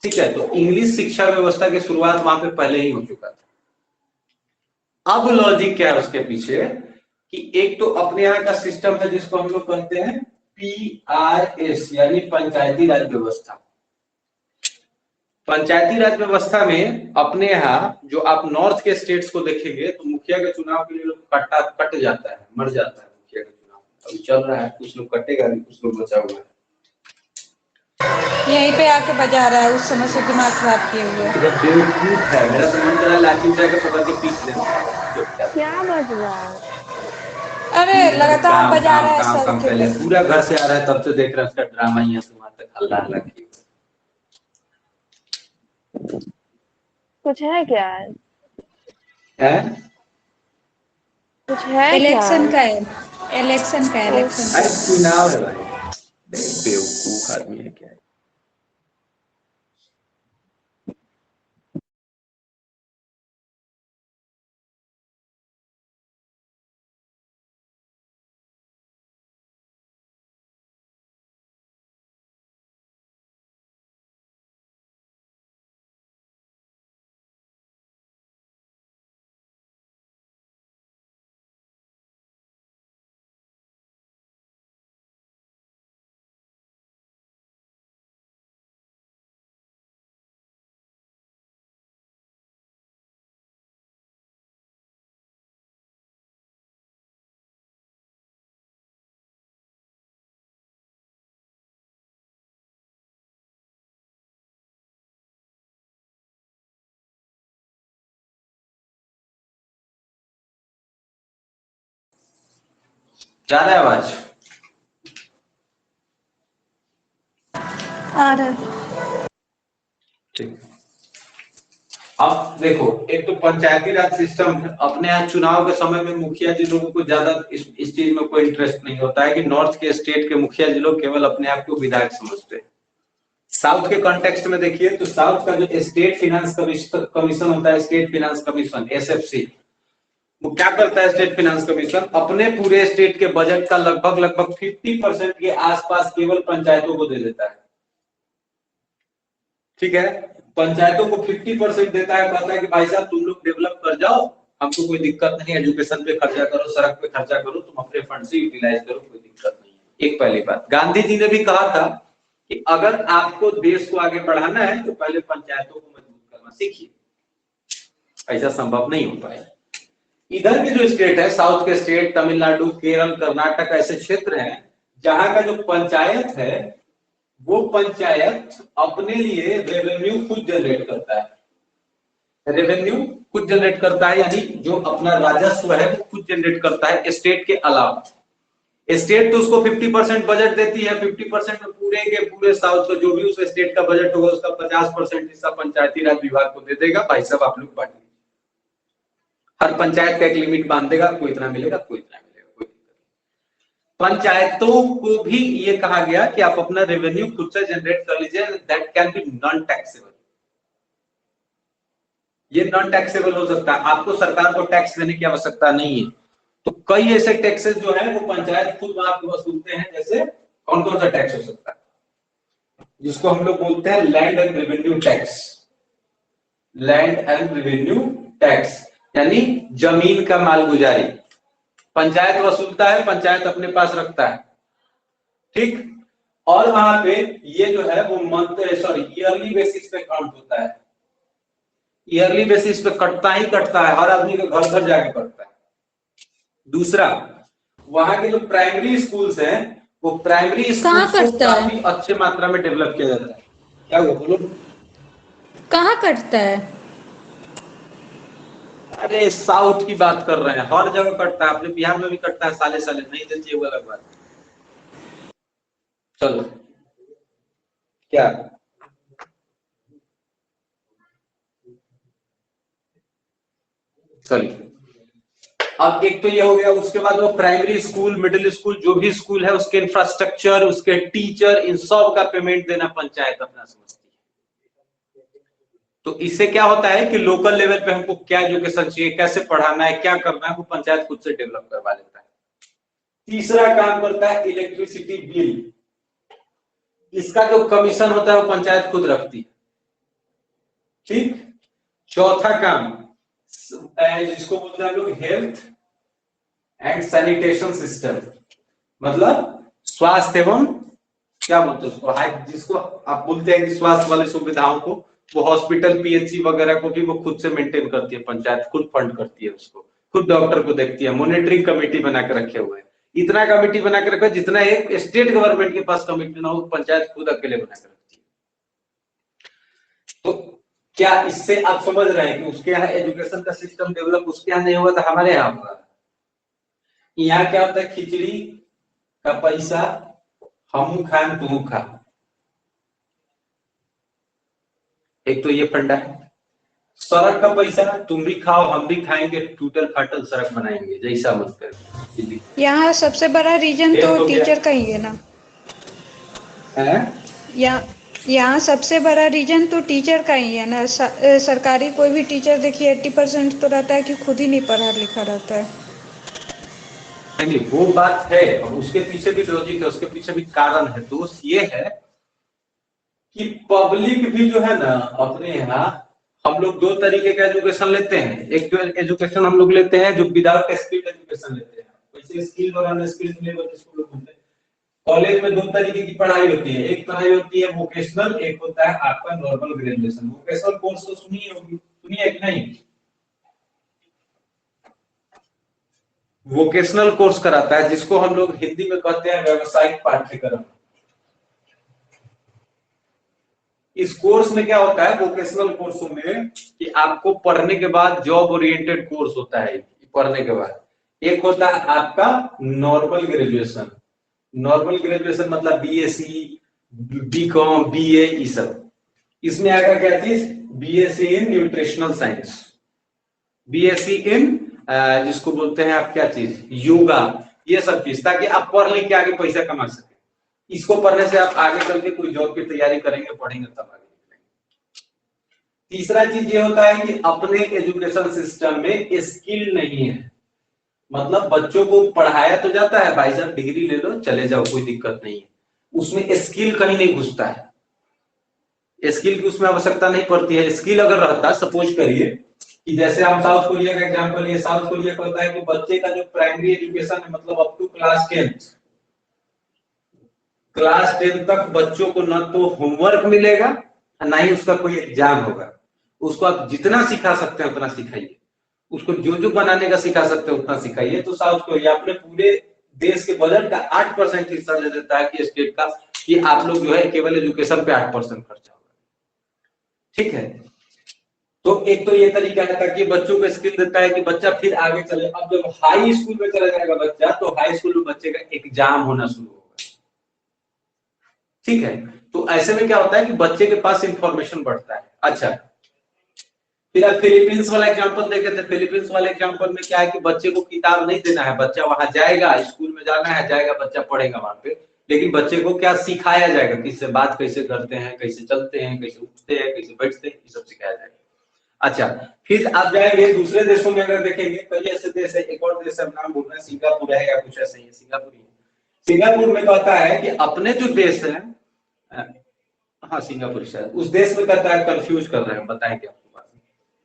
ठीक है, तो इंग्लिश शिक्षा व्यवस्था की शुरुआत वहां पे पहले ही हो चुका था। अब लॉजिक क्या है उसके पीछे कि एक तो अपने यहाँ का सिस्टम है जिसको हम लोग कहते हैं PRS यानी पंचायती राज व्यवस्था। पंचायती राज व्यवस्था में अपने यहाँ जो आप नॉर्थ के स्टेट्स को देखेंगे तो मुखिया के चुनाव के लिए लोग कट जाता है, मर जाता है मुखिया के चुनाव। अभी चल रहा है, कुछ लोग कटेगा भी, कुछ लोग बचा हुआ है। यहीं पे आके बजा रहा है, उस समय से दिमाग खराब किए हुए। बेवकूफ है, मेरा तो मन करा लाठी उठा के पकड़ के पीट लेना। क्या बज रहा है? अरे लगातार बजा रहा है सर काम पहले पूरा घर से आ रहा है, तब से देख रहा है उसका ड्रामा यहाँ से वहां तक हल्ला हल्ला किया। कुछ है क्या? है कुछ है क्या? इलेक्शन का है, इलेक्शन का, इलेक्शन का। अरे चुनाव है भाई, बेवकूफ आदमी है क्या है। जा रहा है आवाज? आ रहा है। ठीक। अब देखो, एक तो पंचायती राज सिस्टम है, अपने यहाँ चुनाव के समय में मुखिया जी लोगों को ज्यादा इस चीज में कोई इंटरेस्ट नहीं होता है कि नॉर्थ के स्टेट के मुखिया जी लोग केवल अपने आप को विधायक समझते हैं। साउथ के कॉन्टेक्स्ट में देखिए तो साउथ का जो स्टेट फाइनेंस कमीशन होता है, स्टेट फाइनेंस कमीशन SFC, वो क्या करता है? स्टेट फाइनेंस कमीशन अपने पूरे स्टेट के बजट का लगभग 50% के आसपास केवल पंचायतों को दे देता है। ठीक है, पंचायतों को 50% देता है, कहता है कि भाई साहब तुम लोग डेवलप कर जाओ, हमको कोई दिक्कत नहीं, एजुकेशन पे खर्चा करो, सड़क पे खर्चा करो, तुम अपने फंड से यूटिलाइज करो, कोई दिक्कत नहीं है। एक पहली बात, गांधी जी ने भी कहा था कि अगर आपको देश को आगे बढ़ाना है तो पहले पंचायतों को मजबूत करना सीखिए। ऐसा संभव नहीं हो पाएगा। इधर के जो स्टेट है, साउथ के स्टेट, तमिलनाडु, केरल, कर्नाटक, ऐसे क्षेत्र हैं जहां का जो पंचायत है वो पंचायत अपने लिए रेवेन्यू खुद जनरेट करता है। रेवेन्यू खुद जनरेट करता है, यानी जो अपना राजस्व है वो खुद जनरेट करता है स्टेट के अलावा। स्टेट तो उसको 50% बजट देती है, 50% में पूरे के पूरे साउथ का जो भी उस स्टेट का बजट होगा उसका 50% हिस्सा पंचायती राज विभाग को दे देगा, भाई साहब आप लोग बांटिए। हर पंचायत का एक लिमिट बांध देगा, कोई इतना मिलेगा, कोई इतना मिलेगा, कोई पंचायतों को भी ये कहा गया कि आप अपना रेवेन्यू खुद से जनरेट कर लीजिए, that can be non taxable. ये नॉन टैक्सेबल हो सकता है, आपको सरकार को टैक्स देने की आवश्यकता नहीं है। तो कई ऐसे टैक्सेस जो है वो पंचायत खुद वहां पे वसूलते हैं। जैसे कौन कौन सा टैक्स हो सकता है, जिसको हम लोग बोलते हैं land and revenue tax. Land and revenue tax यानी जमीन का मालगुजारी पंचायत वसूलता है, पंचायत अपने पास रखता है, ठीक। और वहां पे ये जो है वो ईयरली बेसिस पे काउंट होता है। ईयरली बेसिस पे कटता ही कटता है, हर आदमी के घर घर जाके कटता है। दूसरा, वहां के जो प्राइमरी स्कूल्स हैं वो प्राइमरी कहाँ स्कूल्स को कटता है? काफी अच्छे मात्रा में डेवलप किया जाता है। क्या हुआ बोलो? कहाँ कटता है? अरे साउथ की बात कर रहे हैं, हर जगह कटता है, अपने बिहार में भी कटता है, साले साले नहीं देते ये अलग बात। चलो क्या चलिए, अब एक तो ये हो गया। उसके बाद वो प्राइमरी स्कूल, मिडिल स्कूल, जो भी स्कूल है उसके इंफ्रास्ट्रक्चर, उसके टीचर, इन सब का पेमेंट देना पंचायत अपना समझती है। तो इससे क्या होता है कि लोकल लेवल पे हमको क्या एजुकेशन चाहिए, कैसे पढ़ाना है, क्या करना है, वो पंचायत खुद से डेवलप करवा लेता है। तीसरा काम करता है इलेक्ट्रिसिटी बिल, इसका जो कमीशन होता है वो पंचायत खुद रखती है, ठीक। चौथा काम जिसको बोलते हैं लोग हेल्थ एंड सैनिटेशन सिस्टम, मतलब स्वास्थ्य एवं क्या बोलते हैं उसको, जिसको आप बोलते हैं कि स्वास्थ्य वाली सुविधाओं को, वो हॉस्पिटल, पीएचसी वगैरह को भी वो खुद से मेंटेन करती है पंचायत, खुद फंड करती है उसको, खुद डॉक्टर को देखती है, मॉनिटरिंग कमेटी बना के रखे हुए हैं। इतना कमेटी बना के रखा है जितना एक स्टेट गवर्नमेंट के पास कमेटी ना हो, पंचायत खुद अकेले बना के रखती है। तो क्या इससे आप समझ रहे हैं कि उसके यहाँ एजुकेशन का सिस्टम डेवलप उसके यहाँ नहीं हुआ था, हमारे यहाँ हुआ। यहाँ क्या होता है, खिचड़ी का पैसा हम खान तू खा, एक तो ये फंडा है। सड़क का पैसा तुम भी खाओ हम भी खाएंगे, टूटल फाटल सड़क बनाएंगे, जैसा मत कर। यहाँ सबसे बड़ा रीजन तो टीचर का ही है ना है? यहाँ सबसे बड़ा रीजन तो टीचर का ही है ना। सरकारी कोई भी टीचर देखिए 80% तो रहता है कि खुद ही नहीं पढ़ा लिखा रहता है। नहीं वो बात है, और उसके पीछे भी लॉजिक है, उसके पीछे भी कारण है। दोस्त ये है कि पब्लिक भी जो है ना अपने यहाँ, हम लोग दो तरीके का एजुकेशन लेते हैं। एक जो एजुकेशन हम लोग लेते हैं जो विदाउट स्किल्ड एजुकेशन लेते हैं, वैसे स्किल्ड और अनस्किल्ड लेवल जिसको लोग बोलते हैं। कॉलेज में दो तरीके की पढ़ाई होती है, एक पढ़ाई होती है वोकेशनल, एक होता है आपका नॉर्मल ग्रेजुएशन। वोकेशनल कोर्स तो सुनिए होगी, सुनिए कि नहीं? वोकेशनल कोर्स कराता है जिसको हम लोग हिंदी में कहते हैं व्यावसायिक पाठ्यक्रम। इस कोर्स में क्या होता है, वोकेशनल कोर्सों में, कि आपको पढ़ने के बाद जॉब ओरिएंटेड कोर्स होता है। पढ़ने के बाद एक होता है आपका नॉर्मल ग्रेजुएशन। नॉर्मल ग्रेजुएशन मतलब बीएससी, बीकॉम, बीए, ये सब। इसमें आएगा क्या चीज, BSc in nutritional science, BSc in जिसको बोलते हैं आप क्या चीज, योगा, ये सब चीज, ताकि आप पढ़ लिख के आगे पैसा कमा सके। इसको पढ़ने से आप आगे चल के कोई जॉब की तैयारी करेंगे, पढ़ेंगे तब आगे निकलेंगे। तीसरा चीज ये होता है कि अपने एजुकेशन सिस्टम में स्किल नहीं है, मतलब बच्चों को पढ़ाया तो जाता है, भाई साहब डिग्री ले लो चले जाओ कोई दिक्कत नहीं है, उसमें स्किल कहीं नहीं घुसता है, स्किल की उसमें आवश्यकता नहीं पड़ती है। स्किल अगर रहता, सपोज करिए कि जैसे हम साउथ कोरिया का एग्जांपल लिए, साउथ कोरिया कहता है कि बच्चे का जो प्राइमरी एजुकेशन है, मतलब अप टू क्लास 10, क्लास 10 तक बच्चों को न तो होमवर्क मिलेगा ना ही उसका कोई एग्जाम होगा। उसको आप जितना सिखा सकते हैं उतना सिखाइए, उसको जो जो बनाने का सिखा सकते हैं उतना सिखाइए। तो साउथ कोरिया अपने पूरे देश के बजट का 8% हिस्सा दे देता है कि स्टेट का, कि आप लोग जो है केवल एजुकेशन पे 8% खर्चा होगा, ठीक है। तो एक तो ये तरीका है ताकि बच्चों को स्किल देता है कि बच्चा फिर आगे चले। अब जब हाई स्कूल में चला जाएगा बच्चा, तो हाई स्कूल में बच्चे का एग्जाम होना शुरू होगा, ठीक है। तो ऐसे में क्या होता है कि बच्चे के पास इंफॉर्मेशन बढ़ता है। अच्छा, फिर आप फिलीपींस वाला एग्जांपल देखे थे। फिलीपींस वाले एग्जांपल में क्या है कि बच्चे को किताब नहीं देना है, बच्चा वहां जाएगा, स्कूल में जाना है, जाएगा, बच्चा पढ़ेगा वहां पे, लेकिन बच्चे को क्या सिखाया जाएगा, किससे बात कैसे करते हैं, कैसे चलते हैं, कैसे उठते हैं, कैसे बैठते हैं, ये सब सिखाया जाएगा। अच्छा, फिर आप जाएंगे दूसरे देशों में, अगर देखेंगे कई ऐसे देश है, एक और देश है नाम बोल रहे हैं, सिंगापुर है या कुछ ऐसे ही, सिंगापुर ही। सिंगापुर में कहता है कि अपने जो देश है, हाँ सिंगापुर शायद, उस देश में कहता है, कंफ्यूज कर रहे हैं, बताएंगे आपको बात।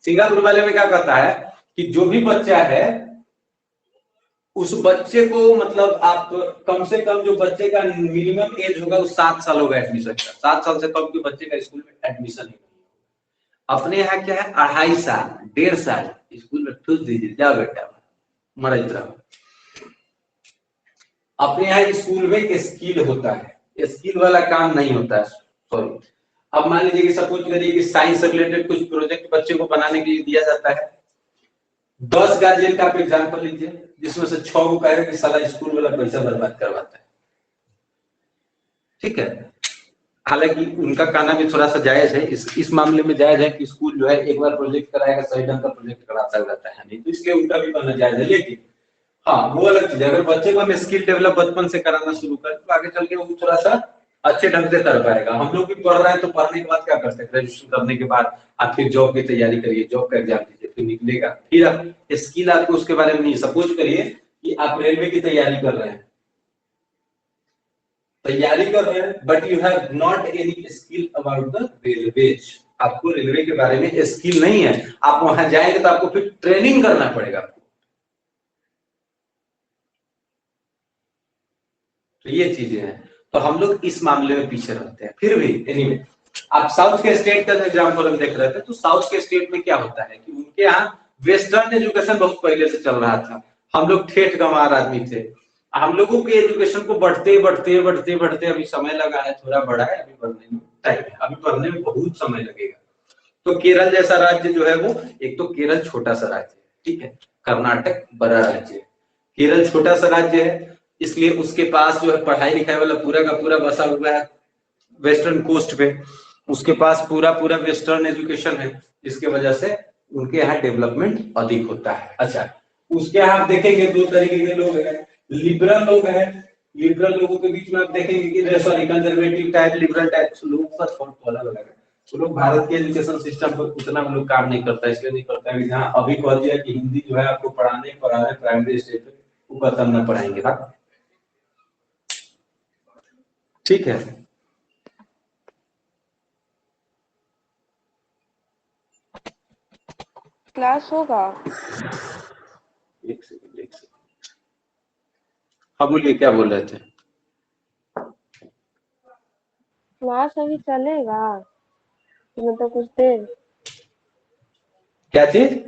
सिंगापुर वाले में क्या कहता है कि जो भी बच्चा है उस बच्चे को, मतलब आप कम से कम जो बच्चे का मिनिमम एज होगा वो 7 साल होगा एडमिशन का, 7 साल से कम के बच्चे का स्कूल में एडमिशन नहीं। अपने यहाँ क्या है, 2.5 साल 1.5 साल स्कूल में ठूस दीजिए, जाओ बेटा मरज रहो। अपने यहाँ स्कूल में एक स्किल होता है, स्किल वाला काम नहीं होता है, सॉरी। अब मान लीजिए कि सपोज करिए कि साइंस से रिलेटेड कुछ प्रोजेक्ट बच्चे को बनाने के लिए दिया जाता है, 10 गार्जियन का आप एग्जाम्पल लीजिए, जिसमें से 6 को कहेगा कि साला स्कूल वाला पैसा बर्बाद करवाता है, ठीक है। हालांकि उनका कहना भी थोड़ा सा जायज है, इस मामले में जायज है कि स्कूल जो है एक बार प्रोजेक्ट कराएगा, सही ढंग का प्रोजेक्ट कराता रहता है, नहीं तो इसलिए उनका भी कहना जायज है। लेकिन हाँ वो अलग चीज है, अगर बच्चे को हम स्किल डेवलप बचपन से कराना शुरू करें तो आगे चल के वो थोड़ा सा अच्छे ढंग से कर पाएगा। हम लोग भी पढ़ रहे हैं तो पढ़ने के बाद क्या करते हैं, ग्रेजुएशन करने के बाद आप फिर जॉब की तैयारी करिए, जॉब का एग्जाम दीजिए, फिर निकलेगा, फिर आप स्किल आपको उसके बारे में नहीं। सपोज करिए कि आप रेलवे की तैयारी कर रहे हैं, but you have not any skill about the railways, आपको रेलवे के बारे में स्किल नहीं है, आप वहां जाएंगे तो आपको फिर ट्रेनिंग करना पड़ेगा आपको। तो ये चीजें हैं, तो हम लोग इस मामले में पीछे रहते हैं। फिर भी एनीवे, आप साउथ के स्टेट का एग्जाम्पल हम देख रहे थे, तो साउथ के स्टेट में क्या होता है कि उनके यहाँ वेस्टर्न एजुकेशन बहुत पहले से चल रहा था। हम लोग ठेठ गंवार आदमी थे, हम लोगों के एजुकेशन को बढ़ते बढ़ते बढ़ते बढ़ते अभी समय लगा है, थोड़ा बड़ा है, अभी बढ़ने में टाइम है, अभी बढ़ने में बहुत समय लगेगा। तो केरल जैसा राज्य जो है वो, एक तो केरल छोटा सा राज्य है, ठीक है, कर्नाटक बड़ा राज्य है, केरल छोटा सा राज्य है, इसलिए उसके पास जो है पढ़ाई लिखाई वाला पूरा का पूरा बसा हुआ है वेस्टर्न कोस्ट पे, उसके पास पूरा पूरा वेस्टर्न एजुकेशन है, जिसके वजह से उनके यहाँ डेवलपमेंट अधिक होता है। अच्छा, उसके यहाँ आप देखेंगे 2 तरीके के लोग हैं, लिबरल लोग हैं, लिबरल लोगों के बीच में आप देखेंगे कि sorry conservative type, liberal type लोगों का थोड़ा अलग है। तो लोग भारत के एजुकेशन सिस्टम पर उतना लोग काम नहीं करता, इसलिए नहीं करता है जहाँ अभी कह दिया कि हिंदी जो है आपको पढ़ाने प्राइमरी स्टेज पे, वो खत्म ना पढ़ाएंगे, हाँ ठीक है। क्लास होगा? एक सेकंड, हाँ बोलिए, क्या बोल रहे थे? क्लास अभी चलेगा मतलब कुछ देर? क्या चीज?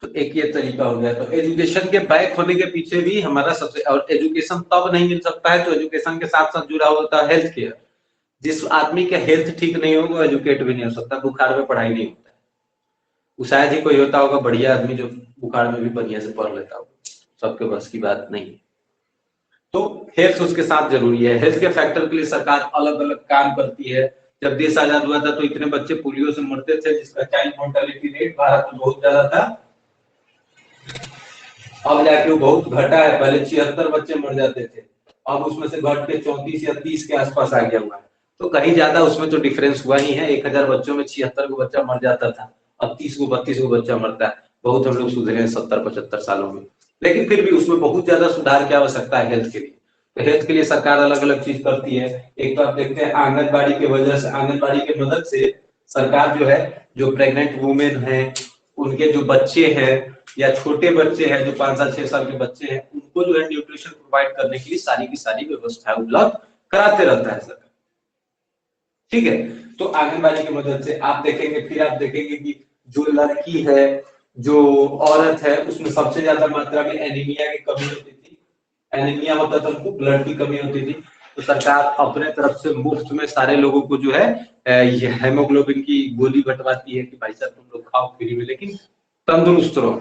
तो एक ये तरीका हो गया। तो एजुकेशन के बैक होने के पीछे भी हमारा सबसे, और एजुकेशन तब नहीं मिल सकता है तो एजुकेशन के साथ साथ जुड़ा होता है हेल्थ केयर। जिस आदमी का हेल्थ ठीक नहीं होगा एजुकेट भी नहीं हो सकता, बुखार में पढ़ाई नहीं होता है। वो शायद ही कोई होता होगा बढ़िया आदमी जो बुखार में भी बढ़िया से पढ़ लेता होगा, सबके बस की बात नहीं। तो हेल्थ उसके साथ जरूरी है। हेल्थ के फैक्टर के लिए सरकार अलग अलग काम करती है। जब देश आजाद हुआ था तो इतने बच्चे पोलियो से मरते थे, जिसका चाइल्ड मोर्टेलिटी रेट भारत में बहुत ज्यादा था। अब जाके वो बहुत घटा है, पहले 76 बच्चे मर जाते थे, अब उसमें से घट के 34 या 30 के आसपास आ गया हुआ है। तो कहीं ज्यादा उसमें तो डिफरेंस हुआ ही है। 1000 बच्चों में 76 को बच्चा मर जाता था, अब 30 को 32 को बच्चा मरता है। बहुत हम लोग सुधरे हैं 70-75 सालों में, लेकिन फिर भी उसमें बहुत ज्यादा सुधार की आवश्यकता है हेल्थ के लिए। तो हेल्थ के लिए सरकार अलग अलग चीज करती है। एक तो आप देखते हैं आंगनबाड़ी की वजह से, आंगनबाड़ी की मदद से सरकार जो है, जो प्रेग्नेंट वुमेन है, उनके जो बच्चे हैं या छोटे बच्चे हैं जो 5 साल 6 साल के बच्चे हैं, उनको जो है न्यूट्रिशन प्रोवाइड करने के लिए सारी की सारी व्यवस्था उपलब्ध कराते रहता है सरकार, ठीक है। तो आंगनबाड़ी की मदद से आप देखेंगे, फिर आप देखेंगे कि जो लड़की है, जो औरत है, उसमें सबसे ज्यादा मात्रा में एनीमिया की कमी होती थी। एनीमिया मतलब तो ब्लड की कमी होती थी। तो सरकार अपने तरफ से मुफ्त में सारे लोगों को जो है ये हेमोग्लोबिन की गोली बंटवाती है कि भाई साहब तुम लोग खाओ फ्री में, लेकिन तंदुरुस्त रहो।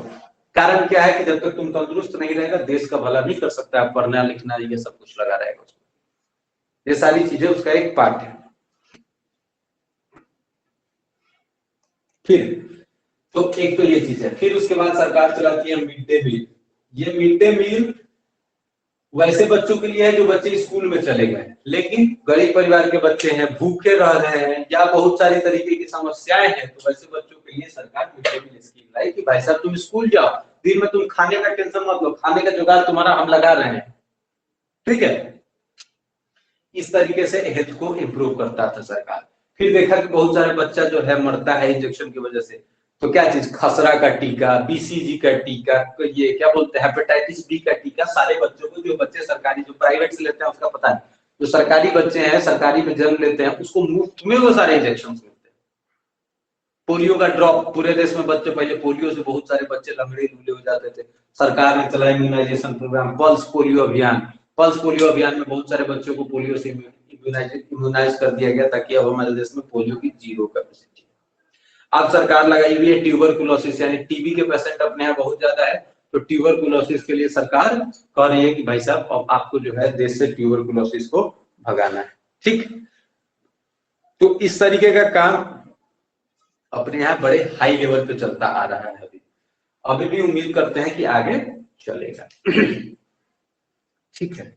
कारण क्या है कि जब तक तुम तंदुरुस्त नहीं रहेगा देश का भला नहीं कर सकता है, पढ़ना लिखना ये सब कुछ लगा रहेगा उसमें, ये सारी चीजें उसका एक पार्ट है। फिर तो एक तो ये चीज है, फिर उसके बाद सरकार चलाती है मिड डे मील। ये मिड डे मील वैसे बच्चों के लिए है जो बच्चे स्कूल में चले गए, लेकिन गरीब परिवार के बच्चे हैं, भूखे रह रहे हैं या बहुत सारी तरीके की समस्याएं हैं, तो वैसे बच्चों के लिए सरकार मिड डे मील स्कीम लाई कि भाई साहब तुम स्कूल जाओ, दिन में तुम खाने का टेंशन मत लो, खाने का जुगाड़ तुम्हारा हम लगा रहे हैं, ठीक है। इस तरीके से हेल्थ को इम्प्रूव करता था सरकार। फिर देखा कि बहुत सारे बच्चा जो है मरता है इंजेक्शन की वजह से, तो क्या चीज, खसरा का टीका, बीसीजी का टीका, ये क्या बोलते हैं हेपेटाइटिस बी का टीका, सारे बच्चों को, जो बच्चे सरकारी जो प्राइवेट से लेते हैं उसका पता है, जो सरकारी बच्चे हैं सरकारी में जन्म लेते हैं उसको मुफ्त में वो सारे इंजेक्शन मिलते हैं। पोलियो का ड्रॉप, पूरे देश में बच्चे, पहले पोलियो से बहुत सारे बच्चे लंगड़े लूले हो जाते थे, सरकार ने चलाया इम्यूनाइजेशन प्रोग्राम, पल्स पोलियो अभियान। पल्स पोलियो अभियान में बहुत सारे बच्चों को पोलियो से इम्यूनाइज कर दिया गया, ताकि अब हमारे देश में पोलियो की जीरो कैपेसिटी। अब सरकार लगाई हुई है ट्यूबरकुलोसिस, यानी टीबी के पेशेंट अपने यहाँ बहुत ज्यादा है, तो ट्यूबरकुलोसिस के लिए सरकार कह रही है कि भाई साहब अब आपको जो है देश से ट्यूबरकुलोसिस को भगाना है, ठीक। तो इस तरीके का काम अपने यहाँ बड़े हाई लेवल पे चलता आ रहा है, अभी भी उम्मीद करते हैं कि आगे चलेगा, ठीक है।